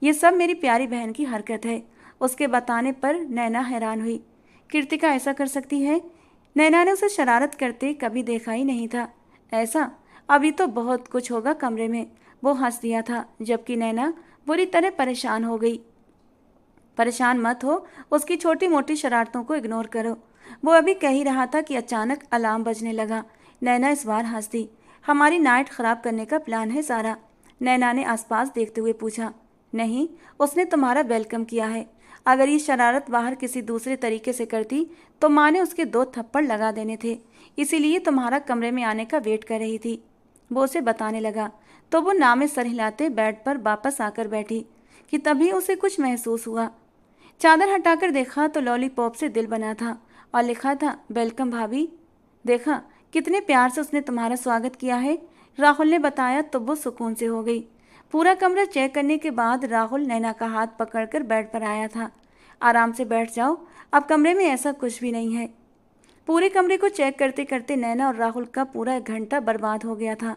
ये सब मेरी प्यारी बहन की हरकत है। उसके बताने पर नैना हैरान हुई। कृतिका ऐसा कर सकती है? नैना ने उसे शरारत करते कभी देखा ही नहीं था। ऐसा? अभी तो बहुत कुछ होगा कमरे में। वो हंस दिया था, जबकि नैना बुरी तरह परेशान हो गई। परेशान मत हो, उसकी छोटी मोटी शरारतों को इग्नोर करो। वो अभी कह ही रहा था कि अचानक अलार्म बजने लगा। नैना इस बार हंस दी। हमारी नाइट खराब करने का प्लान है सारा? नैना ने आसपास देखते हुए पूछा। नहीं, उसने तुम्हारा वेलकम किया है। अगर ये शरारत बाहर किसी दूसरे तरीके से करती तो माँ ने उसके 2 थप्पड़ लगा देने थे, इसीलिए तुम्हारा कमरे में आने का वेट कर रही थी। वो उसे बताने लगा तो वो नामे सर हिलाते बेड पर वापस आकर बैठी कि तभी उसे कुछ महसूस हुआ। चादर हटाकर देखा तो लॉलीपॉप से दिल बना था और लिखा था, वेलकम भाभी। देखा कितने प्यार से उसने तुम्हारा स्वागत किया है, राहुल ने बताया तो वो सुकून से हो गई। पूरा कमरा चेक करने के बाद राहुल नैना का हाथ पकड़कर बेड पर आया था। आराम से बैठ जाओ, अब कमरे में ऐसा कुछ भी नहीं है। पूरे कमरे को चेक करते करते नैना और राहुल का पूरा 1 घंटा बर्बाद हो गया था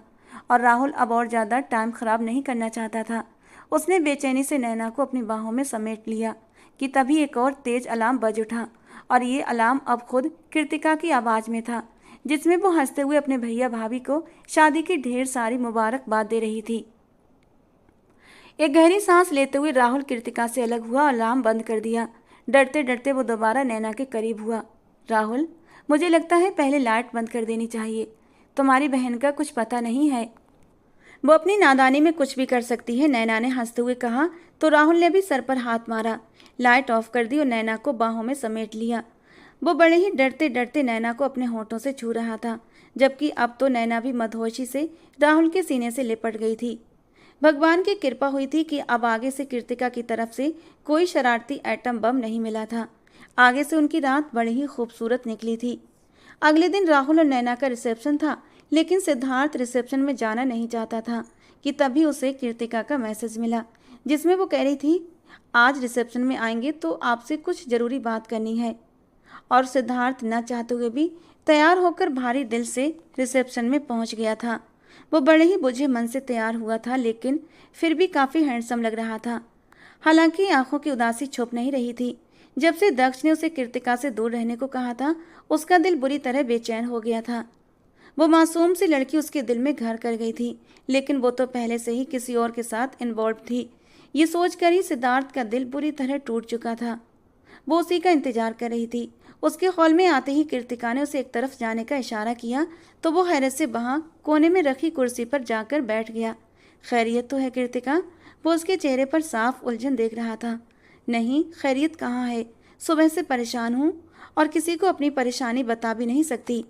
और राहुल अब और ज़्यादा टाइम खराब नहीं करना चाहता था। उसने बेचैनी से नैना को अपनी बाहों में समेट लिया कि तभी एक और तेज अलार्म बज उठा और ये अलार्म अब खुद कृतिका की आवाज़ में था, जिसमें वो हंसते हुए अपने भैया भाभी को शादी की ढेर सारी मुबारकबाद दे रही थी। एक गहरी सांस लेते हुए राहुल कृतिका से अलग हुआ और अलार्म बंद कर दिया। डरते डरते वो दोबारा नैना के करीब हुआ। राहुल, मुझे लगता है पहले लाइट बंद कर देनी चाहिए। तुम्हारी बहन का कुछ पता नहीं है, वो अपनी नादानी में कुछ भी कर सकती है, नैना ने हंसते हुए कहा। तो राहुल ने भी सर पर हाथ मारा, लाइट ऑफ कर दी और नैना को बाहों में समेट लिया। वो बड़े ही डरते डरते नैना को अपने होठों से छू रहा था, जबकि अब तो नैना भी मदहोशी से राहुल के सीने से लिपट गई थी। भगवान की कृपा हुई थी कि अब आगे से कृतिका की तरफ से कोई शरारती एटम बम नहीं मिला था। आगे से उनकी रात बड़ी ही खूबसूरत निकली थी। अगले दिन राहुल और नैना का रिसेप्शन था, लेकिन सिद्धार्थ रिसेप्शन में जाना नहीं चाहता था कि तभी उसे कृतिका का मैसेज मिला, जिसमें वो कह रही थी, आज रिसेप्शन में आएंगे तो आपसे कुछ ज़रूरी बात करनी है। और सिद्धार्थ न चाहते हुए भी तैयार होकर भारी दिल से रिसेप्शन में पहुंच गया था। वो बड़े ही बुझे मन से तैयार हुआ था, लेकिन फिर भी काफ़ी हैंडसम लग रहा था। हालांकि आंखों की उदासी छुप नहीं रही थी। जब से दक्ष ने उसे कृतिका से दूर रहने को कहा था, उसका दिल बुरी तरह बेचैन हो गया था। वो मासूम सी लड़की उसके दिल में घर कर गई थी, लेकिन वो तो पहले से ही किसी और के साथ इन्वॉल्व थी। ये सोचकर ही सिद्धार्थ का दिल बुरी तरह टूट चुका था। वो उसी का इंतजार कर रही थी। उसके हॉल में आते ही कृतिका ने उसे एक तरफ जाने का इशारा किया तो वो हैरत से वहां कोने में रखी कुर्सी पर जाकर बैठ गया। खैरियत तो है कृतिका? वो उसके चेहरे पर साफ उलझन देख रहा था। नहीं, खैरियत कहाँ है, सुबह से परेशान हूँ और किसी को अपनी परेशानी बता भी नहीं सकती।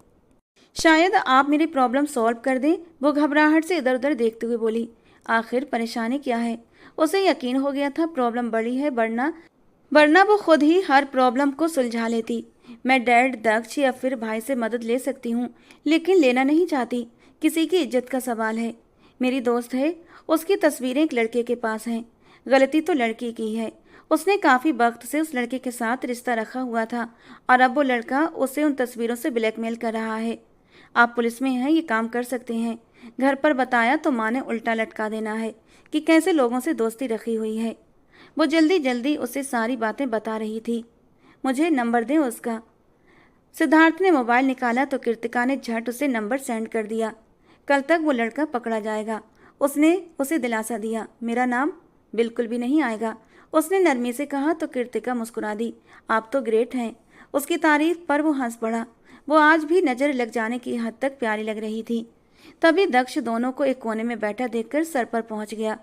शायद आप मेरी प्रॉब्लम सॉल्व कर दें, वो घबराहट से इधर उधर देखते हुए बोली। आखिर परेशानी क्या है? उसे यकीन हो गया था प्रॉब्लम बड़ी है, वरना वो खुद ही हर प्रॉब्लम को सुलझा लेती। मैं डैड, दक्ष या फिर भाई से मदद ले सकती हूँ, लेकिन लेना नहीं चाहती। किसी की इज्जत का सवाल है। मेरी दोस्त है, उसकी तस्वीरें एक लड़के के पास हैं। गलती तो लड़की की है। उसने काफ़ी वक्त से उस लड़के के साथ रिश्ता रखा हुआ था और अब वो लड़का उसे उन तस्वीरों से ब्लैकमेल कर रहा है। आप पुलिस में हैं, ये काम कर सकते हैं। घर पर बताया तो माँ ने उल्टा लटका देना है कि कैसे लोगों से दोस्ती रखी हुई है। वो जल्दी जल्दी उसे सारी बातें बता रही थी। मुझे नंबर दें उसका। सिद्धार्थ ने मोबाइल निकाला तो कृतिका ने झट उसे नंबर सेंड कर दिया। कल तक वो लड़का पकड़ा जाएगा, उसने उसे दिलासा दिया। मेरा नाम बिल्कुल भी नहीं आएगा, उसने नरमी से कहा तो कृतिका मुस्कुरा दी। आप तो ग्रेट हैं। उसकी तारीफ पर वो हंस पड़ा। वो आज भी नजर लग जाने की हद तक प्यारी लग रही थी। तभी दक्ष दोनों को एक कोने में बैठा देखकर सर पर पहुंच गया।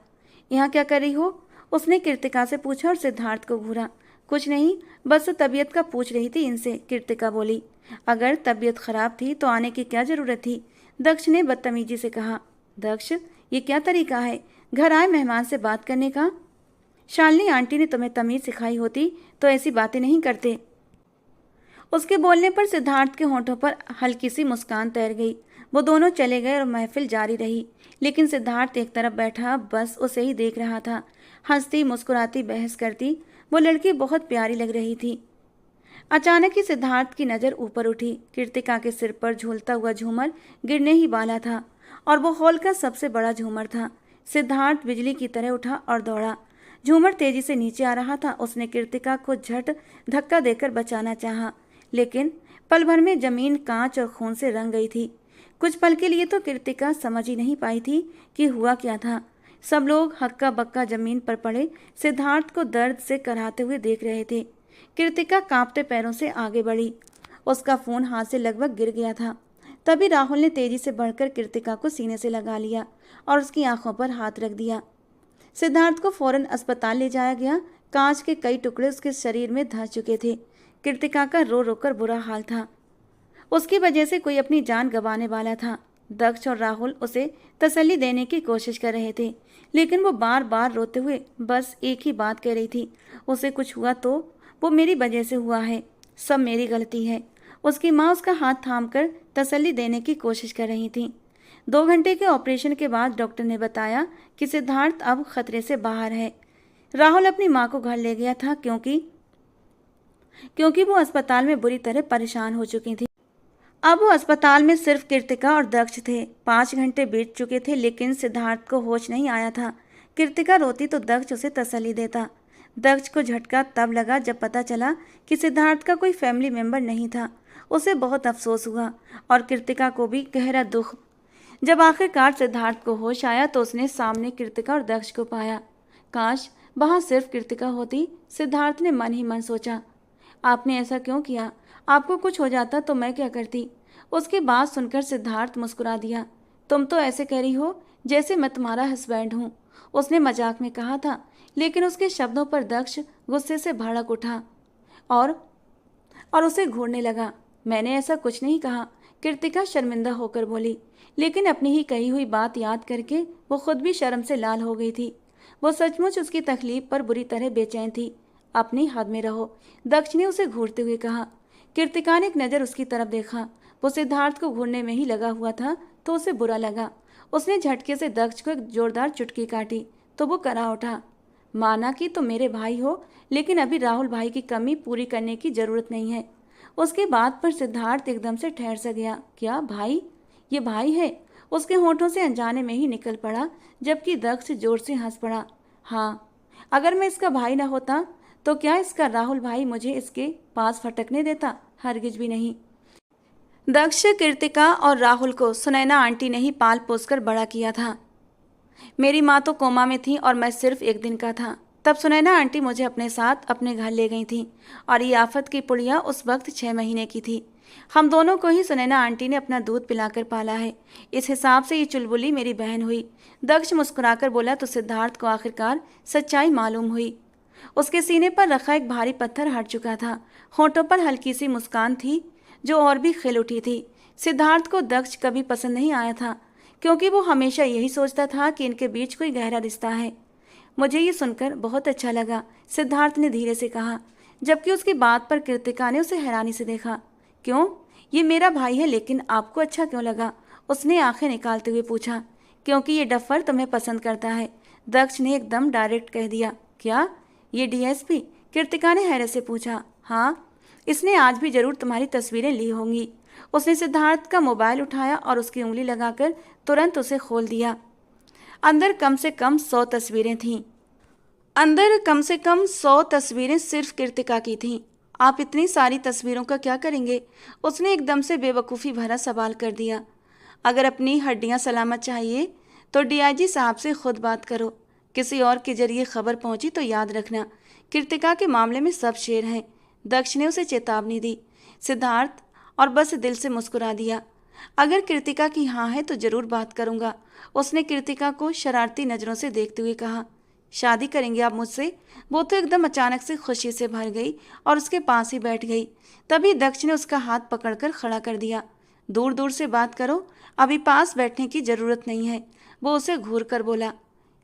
यहाँ क्या कर रही हो? उसने कृतिका से पूछा और सिद्धार्थ को घूरा। कुछ नहीं, बस तबीयत का पूछ रही थी इनसे, कृतिका बोली। अगर तबीयत खराब थी तो आने की क्या जरूरत थी? दक्ष ने बदतमीजी से कहा। दक्ष, ये क्या तरीका है घर आए मेहमान से बात करने का? शालिनी आंटी ने तुम्हें तमीज सिखाई होती तो ऐसी बातें नहीं करते। उसके बोलने पर सिद्धार्थ के होंठों पर हल्की सी मुस्कान तैर गई। वो दोनों चले गए और महफिल जारी रही, लेकिन सिद्धार्थ एक तरफ बैठा बस उसे ही देख रहा था। हंसती मुस्कुराती बहस करती वो लड़की बहुत प्यारी लग रही थी। अचानक ही सिद्धार्थ की नज़र ऊपर उठी। कृतिका के सिर पर झूलता हुआ झूमर गिरने ही वाला था और वो हॉल का सबसे बड़ा झूमर था। सिद्धार्थ बिजली की तरह उठा और दौड़ा। झूमर तेजी से नीचे आ रहा था। उसने कृतिका को झट धक्का देकर बचाना चाहा, लेकिन पल भर में जमीन कांच और खून से रंग गई थी। कुछ पल के लिए तो कृतिका समझ ही नहीं पाई थी कि हुआ क्या था। सब लोग हक्का बक्का जमीन पर पड़े सिद्धार्थ को दर्द से कराहते हुए देख रहे थे। कृतिका कांपते पैरों से आगे बढ़ी। उसका फोन हाथ से लगभग गिर गया था। तभी राहुल ने तेजी से बढ़कर कृतिका को सीने से लगा लिया और उसकी आंखों पर हाथ रख दिया। सिद्धार्थ को फौरन अस्पताल ले जाया गया। कांच के कई टुकड़े उसके शरीर में धंस चुके थे। कृतिका का रो रोकर बुरा हाल था। उसकी वजह से कोई अपनी जान गंवाने वाला था। दक्ष और राहुल उसे तसल्ली देने की कोशिश कर रहे थे, लेकिन वो बार बार रोते हुए बस एक ही बात कह रही थी, उसे कुछ हुआ तो वो मेरी वजह से हुआ है, सब मेरी गलती है। उसकी माँ उसका हाथ थामकर तसल्ली देने की कोशिश कर रही थी। 2 घंटे के ऑपरेशन के बाद डॉक्टर ने बताया कि सिद्धार्थ अब खतरे से बाहर है। राहुल अपनी माँ को घर ले गया था क्योंकि वो अस्पताल में बुरी तरह परेशान हो चुकी थी। अब वो अस्पताल में सिर्फ कृतिका और दक्ष थे। 5 घंटे बीत चुके थे, लेकिन सिद्धार्थ को होश नहीं आया था। कृतिका रोती तो दक्ष उसे तसल्ली देता। दक्ष को झटका तब लगा जब पता चला कि सिद्धार्थ का कोई फैमिली मेंबर नहीं था। उसे बहुत अफसोस हुआ और कृतिका को भी गहरा दुख। जब आखिरकार सिद्धार्थ को होश आया तो उसने सामने कृतिका और दक्ष को पाया। काश वहाँ सिर्फ कृतिका होती, सिद्धार्थ ने मन ही मन सोचा। आपने ऐसा क्यों किया? आपको कुछ हो जाता तो मैं क्या करती? उसकी बात सुनकर सिद्धार्थ मुस्कुरा दिया। तुम तो ऐसे कह रही हो जैसे मैं तुम्हारा हस्बैंड हूँ, उसने मजाक में कहा था, लेकिन उसके शब्दों पर दक्ष गुस्से से भड़क उठा और उसे घूरने लगा। मैंने ऐसा कुछ नहीं कहा, कृतिका शर्मिंदा होकर बोली, लेकिन अपनी ही कही हुई बात याद करके वो खुद भी शर्म से लाल हो गई थी। वो सचमुच उसकी तकलीफ पर बुरी तरह बेचैन थी। अपनी हद में रहो, दक्ष ने उसे घूरते हुए कहा। कृतिका ने एक नज़र उसकी तरफ देखा। वो सिद्धार्थ को घूरने में ही लगा हुआ था तो उसे बुरा लगा। उसने झटके से दक्ष को एक जोरदार चुटकी काटी तो वो करा उठा। माना कि तुम मेरे भाई हो, लेकिन अभी राहुल भाई की कमी पूरी करने की जरूरत नहीं है। उसकी बात पर सिद्धार्थ एकदम से ठहर सा गया। क्या भाई? ये भाई है? उसके होठों से अनजाने में ही निकल पड़ा, जबकि दक्ष जोर से हंस पड़ा। हाँ, अगर मैं इसका भाई ना होता तो क्या इसका राहुल भाई मुझे इसके पास फटकने देता? हरगिज भी नहीं। दक्ष, कृतिका और राहुल को सुनैना आंटी ने ही पाल पोस कर बड़ा किया था। मेरी माँ तो कोमा में थी और मैं सिर्फ 1 दिन का था, तब सुनैना आंटी मुझे अपने साथ अपने घर ले गई थी और ये आफत की पुड़िया उस वक्त 6 महीने की थी। हम दोनों को ही सुनैना आंटी ने अपना दूध पिलाकर पाला है। इस हिसाब से ये चुलबुली मेरी बहन हुई। दक्ष मुस्कुराकर बोला तो सिद्धार्थ को आखिरकार सच्चाई मालूम हुई। उसके सीने पर रखा एक भारी पत्थर हट चुका था। होठों पर हल्की सी मुस्कान थी जो और भी खिल उठी थी। सिद्धार्थ को दक्ष कभी पसंद नहीं आया था, क्योंकि वो हमेशा यही सोचता था कि इनके बीच कोई गहरा रिश्ता है। मुझे ये सुनकर बहुत अच्छा लगा, सिद्धार्थ ने धीरे से कहा, जबकि उसकी बात पर कृतिका ने उसे हैरानी से देखा। क्यों? ये मेरा भाई है, लेकिन आपको अच्छा क्यों लगा? उसने आंखें निकालते हुए पूछा। क्योंकि ये डफर तुम्हें पसंद करता है, दक्ष ने एकदम डायरेक्ट कह दिया। क्या? ये डीएसपी? कृतिका ने हैरत से पूछा। हाँ, इसने आज भी जरूर तुम्हारी तस्वीरें ली होंगी। उसने सिद्धार्थ का मोबाइल उठाया और उसकी उंगली लगाकर तुरंत उसे खोल दिया। अंदर कम से कम 100 तस्वीरें थीं। अंदर कम से कम 100 तस्वीरें सिर्फ कृतिका की थीं। आप इतनी सारी तस्वीरों का क्या करेंगे? उसने एकदम से बेवकूफ़ी भरा सवाल कर दिया। अगर अपनी हड्डियां सलामत चाहिए तो डीआईजी साहब से खुद बात करो। किसी और के जरिए खबर पहुंची तो याद रखना, कृतिका के मामले में सब शेर हैं। दक्ष ने उसे चेतावनी दी। सिद्धार्थ और बस दिल से मुस्कुरा दिया। अगर कृतिका की हाँ है तो जरूर बात करूंगा। उसने कृतिका को शरारती नज़रों से देखते हुए कहा। शादी करेंगे आप मुझसे? वो तो एकदम अचानक से खुशी से भर गई और उसके पास ही बैठ गई। तभी दक्ष ने उसका हाथ पकड़कर खड़ा कर दिया। दूर दूर से बात करो, अभी पास बैठने की ज़रूरत नहीं है। वो उसे घूर कर बोला।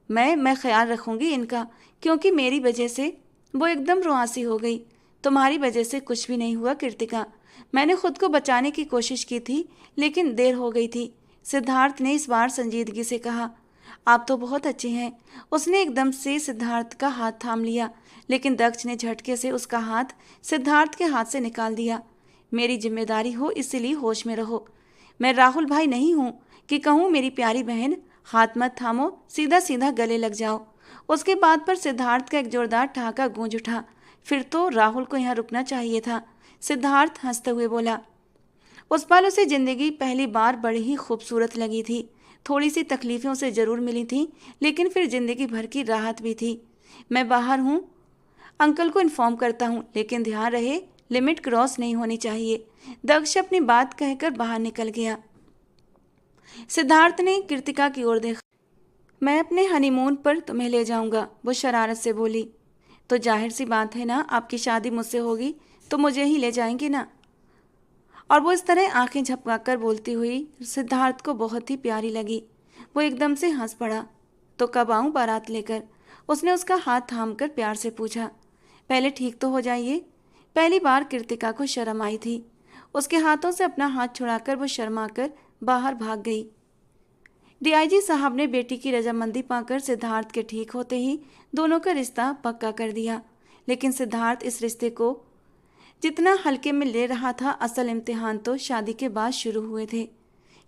मैं ख्याल रखूंगी इनका, क्योंकि मेरी वजह से वो एकदम रुआसी हो गई। तुम्हारी वजह से कुछ भी नहीं हुआ कृतिका। मैंने खुद को बचाने की कोशिश की थी, लेकिन देर हो गई थी। सिद्धार्थ ने इस बार संजीदगी से कहा। आप तो बहुत अच्छे हैं। उसने एकदम से सिद्धार्थ का हाथ थाम लिया, लेकिन दक्ष ने झटके से उसका हाथ सिद्धार्थ के हाथ से निकाल दिया। मेरी जिम्मेदारी हो, इसीलिए होश में रहो। मैं राहुल भाई नहीं हूँ कि कहूँ मेरी प्यारी बहन। हाथ मत थामो, सीधा सीधा गले लग जाओ। उसके बाद पर सिद्धार्थ का एक जोरदार ठहाका गूंज उठा। फिर तो राहुल को यहाँ रुकना चाहिए था। सिद्धार्थ हंसते हुए बोला। उस पल उसे जिंदगी पहली बार बड़ी ही खूबसूरत लगी थी। थोड़ी सी तकलीफें उसे जरूर मिली थी, लेकिन फिर जिंदगी भर की राहत भी थी। मैं बाहर हूँ, अंकल को इन्फॉर्म करता हूँ, लेकिन ध्यान रहे लिमिट क्रॉस नहीं होनी चाहिए। दक्ष अपनी बात कहकर बाहर निकल गया। सिद्धार्थ ने कृतिका की ओर देखा। मैं अपने हनीमून पर तुम्हें ले जाऊंगा, वो शरारत से बोली। तो जाहिर सी बात है ना, आपकी शादी मुझसे होगी तो मुझे ही ले जाएंगे ना। और वो इस तरह आंखें झपकाकर बोलती हुई सिद्धार्थ को बहुत ही प्यारी लगी। वो एकदम से हंस पड़ा। तो कब आऊँ बारात लेकर? उसने उसका हाथ थामकर प्यार से पूछा। पहले ठीक तो हो जाइए। पहली बार कृतिका को शर्म आई थी। उसके हाथों से अपना हाथ छुड़ाकर वो शर्माकर बाहर भाग गई। डीआईजी साहब ने बेटी की रजामंदी पाकर सिद्धार्थ के ठीक होते ही दोनों का रिश्ता पक्का कर दिया। लेकिन सिद्धार्थ इस रिश्ते को जितना हल्के में ले रहा था, असल इम्तिहान तो शादी के बाद शुरू हुए थे।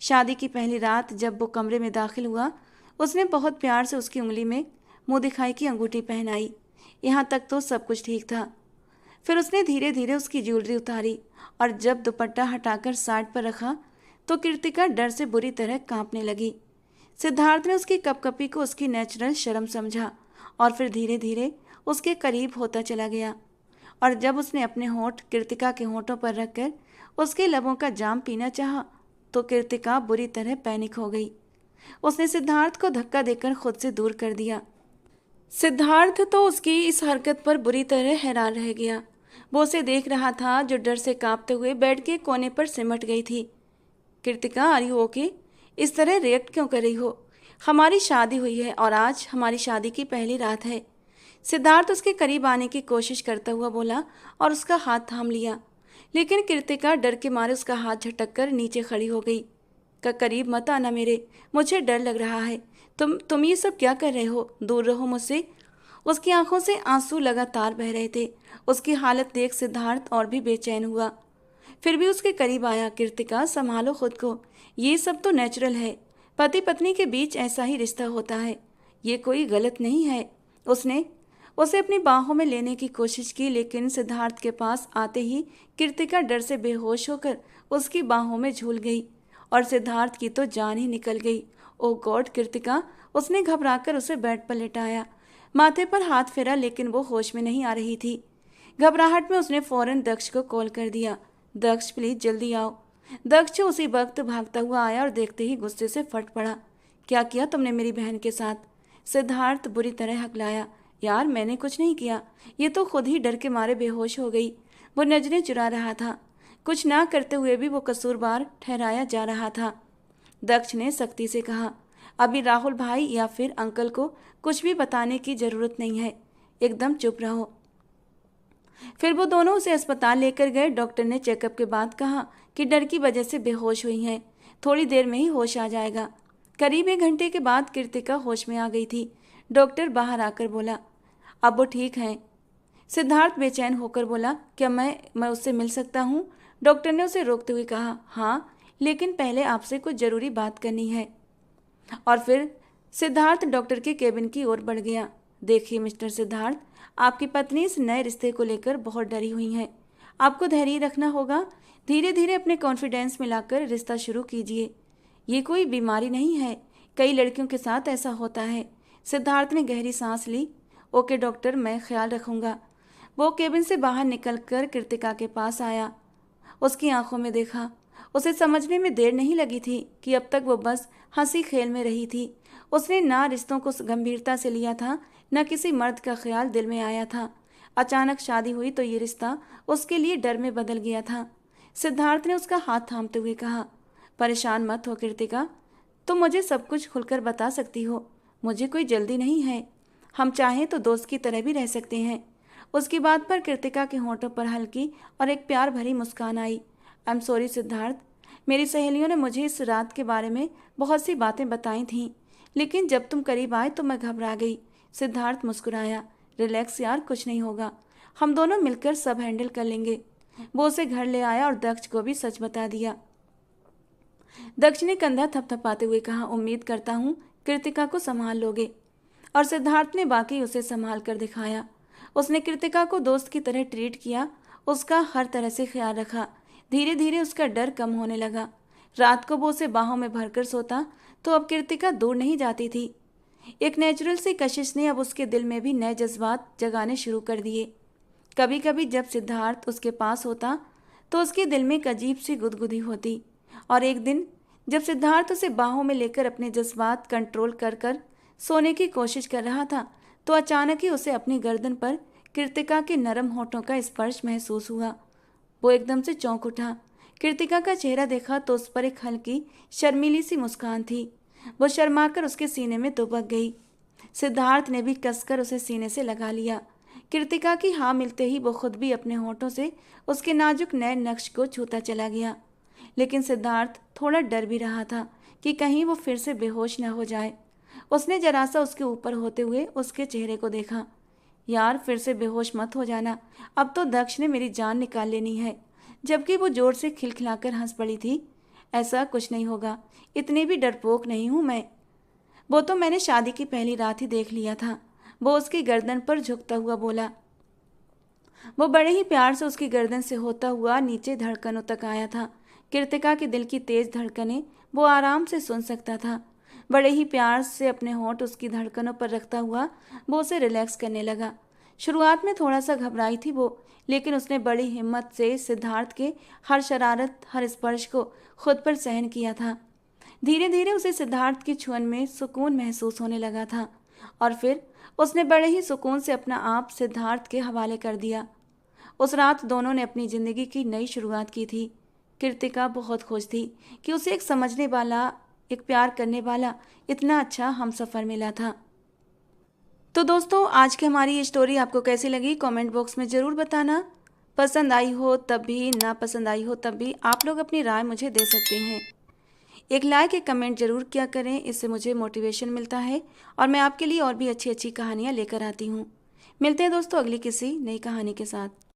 शादी की पहली रात जब वो कमरे में दाखिल हुआ, उसने बहुत प्यार से उसकी उंगली में मुंह दिखाई की अंगूठी पहनाई। यहाँ तक तो सब कुछ ठीक था। फिर उसने धीरे धीरे उसकी ज्वेलरी उतारी और जब दुपट्टा हटाकर साइड पर रखा तो कृतिका डर से बुरी तरह कांपने लगी। सिद्धार्थ ने उसकी कपकपी को उसकी नेचुरल शर्म समझा और फिर धीरे धीरे उसके करीब होता चला गया। और जब उसने अपने होंठ कृतिका के होंठों पर रखकर उसके लबों का जाम पीना चाहा तो कृतिका बुरी तरह पैनिक हो गई। उसने सिद्धार्थ को धक्का देकर खुद से दूर कर दिया। सिद्धार्थ तो उसकी इस हरकत पर बुरी तरह हैरान रह गया। वो उसे देख रहा था जो डर से कांपते हुए बेड के कोने पर सिमट गई थी। Kritika, are you okay? इस तरह रिएक्ट क्यों कर रही हो? हमारी शादी हुई है और आज हमारी शादी की पहली रात है। सिद्धार्थ उसके करीब आने की कोशिश करता हुआ बोला और उसका हाथ थाम लिया, लेकिन कृतिका डर के मारे उसका हाथ झटक कर नीचे खड़ी हो गई। करीब मत आना मेरे, मुझे डर लग रहा है। तुम ये सब क्या कर रहे हो? दूर रहो मुझसे। उसकी आंखों से आंसू लगातार बह रहे थे। उसकी हालत देख सिद्धार्थ और भी बेचैन हुआ। फिर भी उसके करीब आया। कृतिका, संभालो खुद को, ये सब तो नेचुरल है। पति पत्नी के बीच ऐसा ही रिश्ता होता है, ये कोई गलत नहीं है। उसने उसे अपनी बाहों में लेने की कोशिश की, लेकिन सिद्धार्थ के पास आते ही कृतिका डर से बेहोश होकर उसकी बाहों में झूल गई और सिद्धार्थ की तो जान ही निकल गई। ओह गॉड कृतिका! उसने घबराकर उसे बेड पर लेटाया। माथे पर हाथ फेरा लेकिन वो होश में नहीं आ रही थी। घबराहट में उसने फौरन दक्ष को कॉल कर दिया। दक्ष प्लीज जल्दी आओ। दक्ष उसी वक्त भागता हुआ आया और देखते ही गुस्से से फट पड़ा। क्या किया तुमने मेरी बहन के साथ? सिद्धार्थ बुरी तरह हकलाया। यार मैंने कुछ नहीं किया, ये तो खुद ही डर के मारे बेहोश हो गई। वो नजरें चुरा रहा था। कुछ ना करते हुए भी वो कसूरवार ठहराया जा रहा था। दक्ष ने सख्ती से कहा, अभी राहुल भाई या फिर अंकल को कुछ भी बताने की जरूरत नहीं है, एकदम चुप रहो। फिर वो दोनों उसे अस्पताल लेकर गए। डॉक्टर ने चेकअप के बाद कहा कि डर की वजह से बेहोश हुई हैं, थोड़ी देर में ही होश आ जाएगा। करीब 1 घंटे के बाद कृतिका होश में आ गई थी। डॉक्टर बाहर आकर बोला, अब वो ठीक हैं। सिद्धार्थ बेचैन होकर बोला, क्या मैं उससे मिल सकता हूँ? डॉक्टर ने उसे रोकते हुए कहा, हाँ, लेकिन पहले आपसे कुछ ज़रूरी बात करनी है। और फिर सिद्धार्थ डॉक्टर के केबिन की ओर बढ़ गया। देखिए मिस्टर सिद्धार्थ, आपकी पत्नी इस नए रिश्ते को लेकर बहुत डरी हुई हैं। आपको धैर्य रखना होगा। धीरे धीरे अपने कॉन्फिडेंस मिलाकर रिश्ता शुरू कीजिए। ये कोई बीमारी नहीं है, कई लड़कियों के साथ ऐसा होता है। सिद्धार्थ ने गहरी सांस ली। ओके डॉक्टर, मैं ख्याल रखूंगा। वो केबिन से बाहर निकलकर कृतिका के पास आया। उसकी आंखों में देखा। उसे समझने में देर नहीं लगी थी कि अब तक वो बस हंसी खेल में रही थी। उसने ना रिश्तों को गंभीरता से लिया था, न किसी मर्द का ख्याल दिल में आया था। अचानक शादी हुई तो ये रिश्ता उसके लिए डर में बदल गया था। सिद्धार्थ ने उसका हाथ थामते हुए कहा, परेशान मत हो कृतिका, तुम मुझे सब कुछ खुलकर बता सकती हो। मुझे कोई जल्दी नहीं है, हम चाहें तो दोस्त की तरह भी रह सकते हैं। उसकी बात पर कृतिका के होंठों पर हल्की और एक प्यार भरी मुस्कान आई। आई एम सॉरी सिद्धार्थ, मेरी सहेलियों ने मुझे इस रात के बारे में बहुत सी बातें बताई थीं, लेकिन जब तुम करीब आए तो मैं घबरा गई। सिद्धार्थ मुस्कुराया। रिलैक्स यार, कुछ नहीं होगा, हम दोनों मिलकर सब हैंडल कर लेंगे। वो उसे घर ले आया और दक्ष को भी सच बता दिया। दक्ष ने कंधा थपथपाते हुए कहा, उम्मीद करता हूँ कृतिका को संभाल लोगे। और सिद्धार्थ ने बाकी उसे संभाल कर दिखाया। उसने कृतिका को दोस्त की तरह ट्रीट किया, उसका हर तरह से ख्याल रखा। धीरे धीरे उसका डर कम होने लगा। रात को वो उसे बाहों में भरकर सोता तो अब कृतिका दूर नहीं जाती थी। एक नेचुरल सी कशिश ने अब उसके दिल में भी नए जज्बात जगाने शुरू कर दिए। कभी कभी जब सिद्धार्थ उसके पास होता तो उसके दिल में एक अजीब सी गुदगुदी होती। और एक दिन जब सिद्धार्थ उसे बाहों में लेकर अपने जज्बात कंट्रोल कर कर सोने की कोशिश कर रहा था तो अचानक ही उसे अपनी गर्दन पर कृतिका के नरम होठों का स्पर्श महसूस हुआ। वो एकदम से चौंक उठा। कृतिका का चेहरा देखा तो उस पर एक हल्की शर्मीली सी मुस्कान थी। वो शर्माकर उसके सीने में दुबक गई। सिद्धार्थ ने भी कसकर उसे सीने से लगा लिया। कृतिका की हाँ मिलते ही वो खुद भी अपने होठों से उसके नाजुक नए नक्श को छूता चला गया। लेकिन सिद्धार्थ थोड़ा डर भी रहा था कि कहीं वो फिर से बेहोश न हो जाए। उसने जरा सा उसके ऊपर होते हुए उसके चेहरे को देखा। यार फिर से बेहोश मत हो जाना, अब तो दक्ष ने मेरी जान निकाल लेनी है। जबकि वो जोर से खिलखिलाकर हंस पड़ी थी। ऐसा कुछ नहीं होगा, इतनी भी डरपोक नहीं हूँ मैं। वो तो मैंने शादी की पहली रात ही देख लिया था। वो उसकी गर्दन पर झुकता हुआ बोला। वो बड़े ही प्यार से उसकी गर्दन से होता हुआ नीचे धड़कनों तक आया था। कृतिका के दिल की तेज धड़कनें वो आराम से सुन सकता था। बड़े ही प्यार से अपने होंठ उसकी धड़कनों पर रखता हुआ वो उसे रिलैक्स करने लगा। शुरुआत में थोड़ा सा घबराई थी वो, लेकिन उसने बड़ी हिम्मत से सिद्धार्थ के हर शरारत हर स्पर्श को खुद पर सहन किया था। धीरे धीरे उसे सिद्धार्थ की छुअन में सुकून महसूस होने लगा था और फिर उसने बड़े ही सुकून से अपना आप सिद्धार्थ के हवाले कर दिया। उस रात दोनों ने अपनी जिंदगी की नई शुरुआत की थी। कृतिका बहुत खुश थी कि उसे एक समझने वाला, एक प्यार करने वाला, इतना अच्छा हमसफर मिला था। तो दोस्तों, आज की हमारी ये स्टोरी आपको कैसी लगी कमेंट बॉक्स में ज़रूर बताना। पसंद आई हो तब भी, ना पसंद आई हो तब भी आप लोग अपनी राय मुझे दे सकते हैं। एक लाइक, एक कमेंट ज़रूर किया करें, इससे मुझे मोटिवेशन मिलता है और मैं आपके लिए और भी अच्छी अच्छी कहानियाँ लेकर आती हूँ। मिलते हैं दोस्तों अगली किसी नई कहानी के साथ।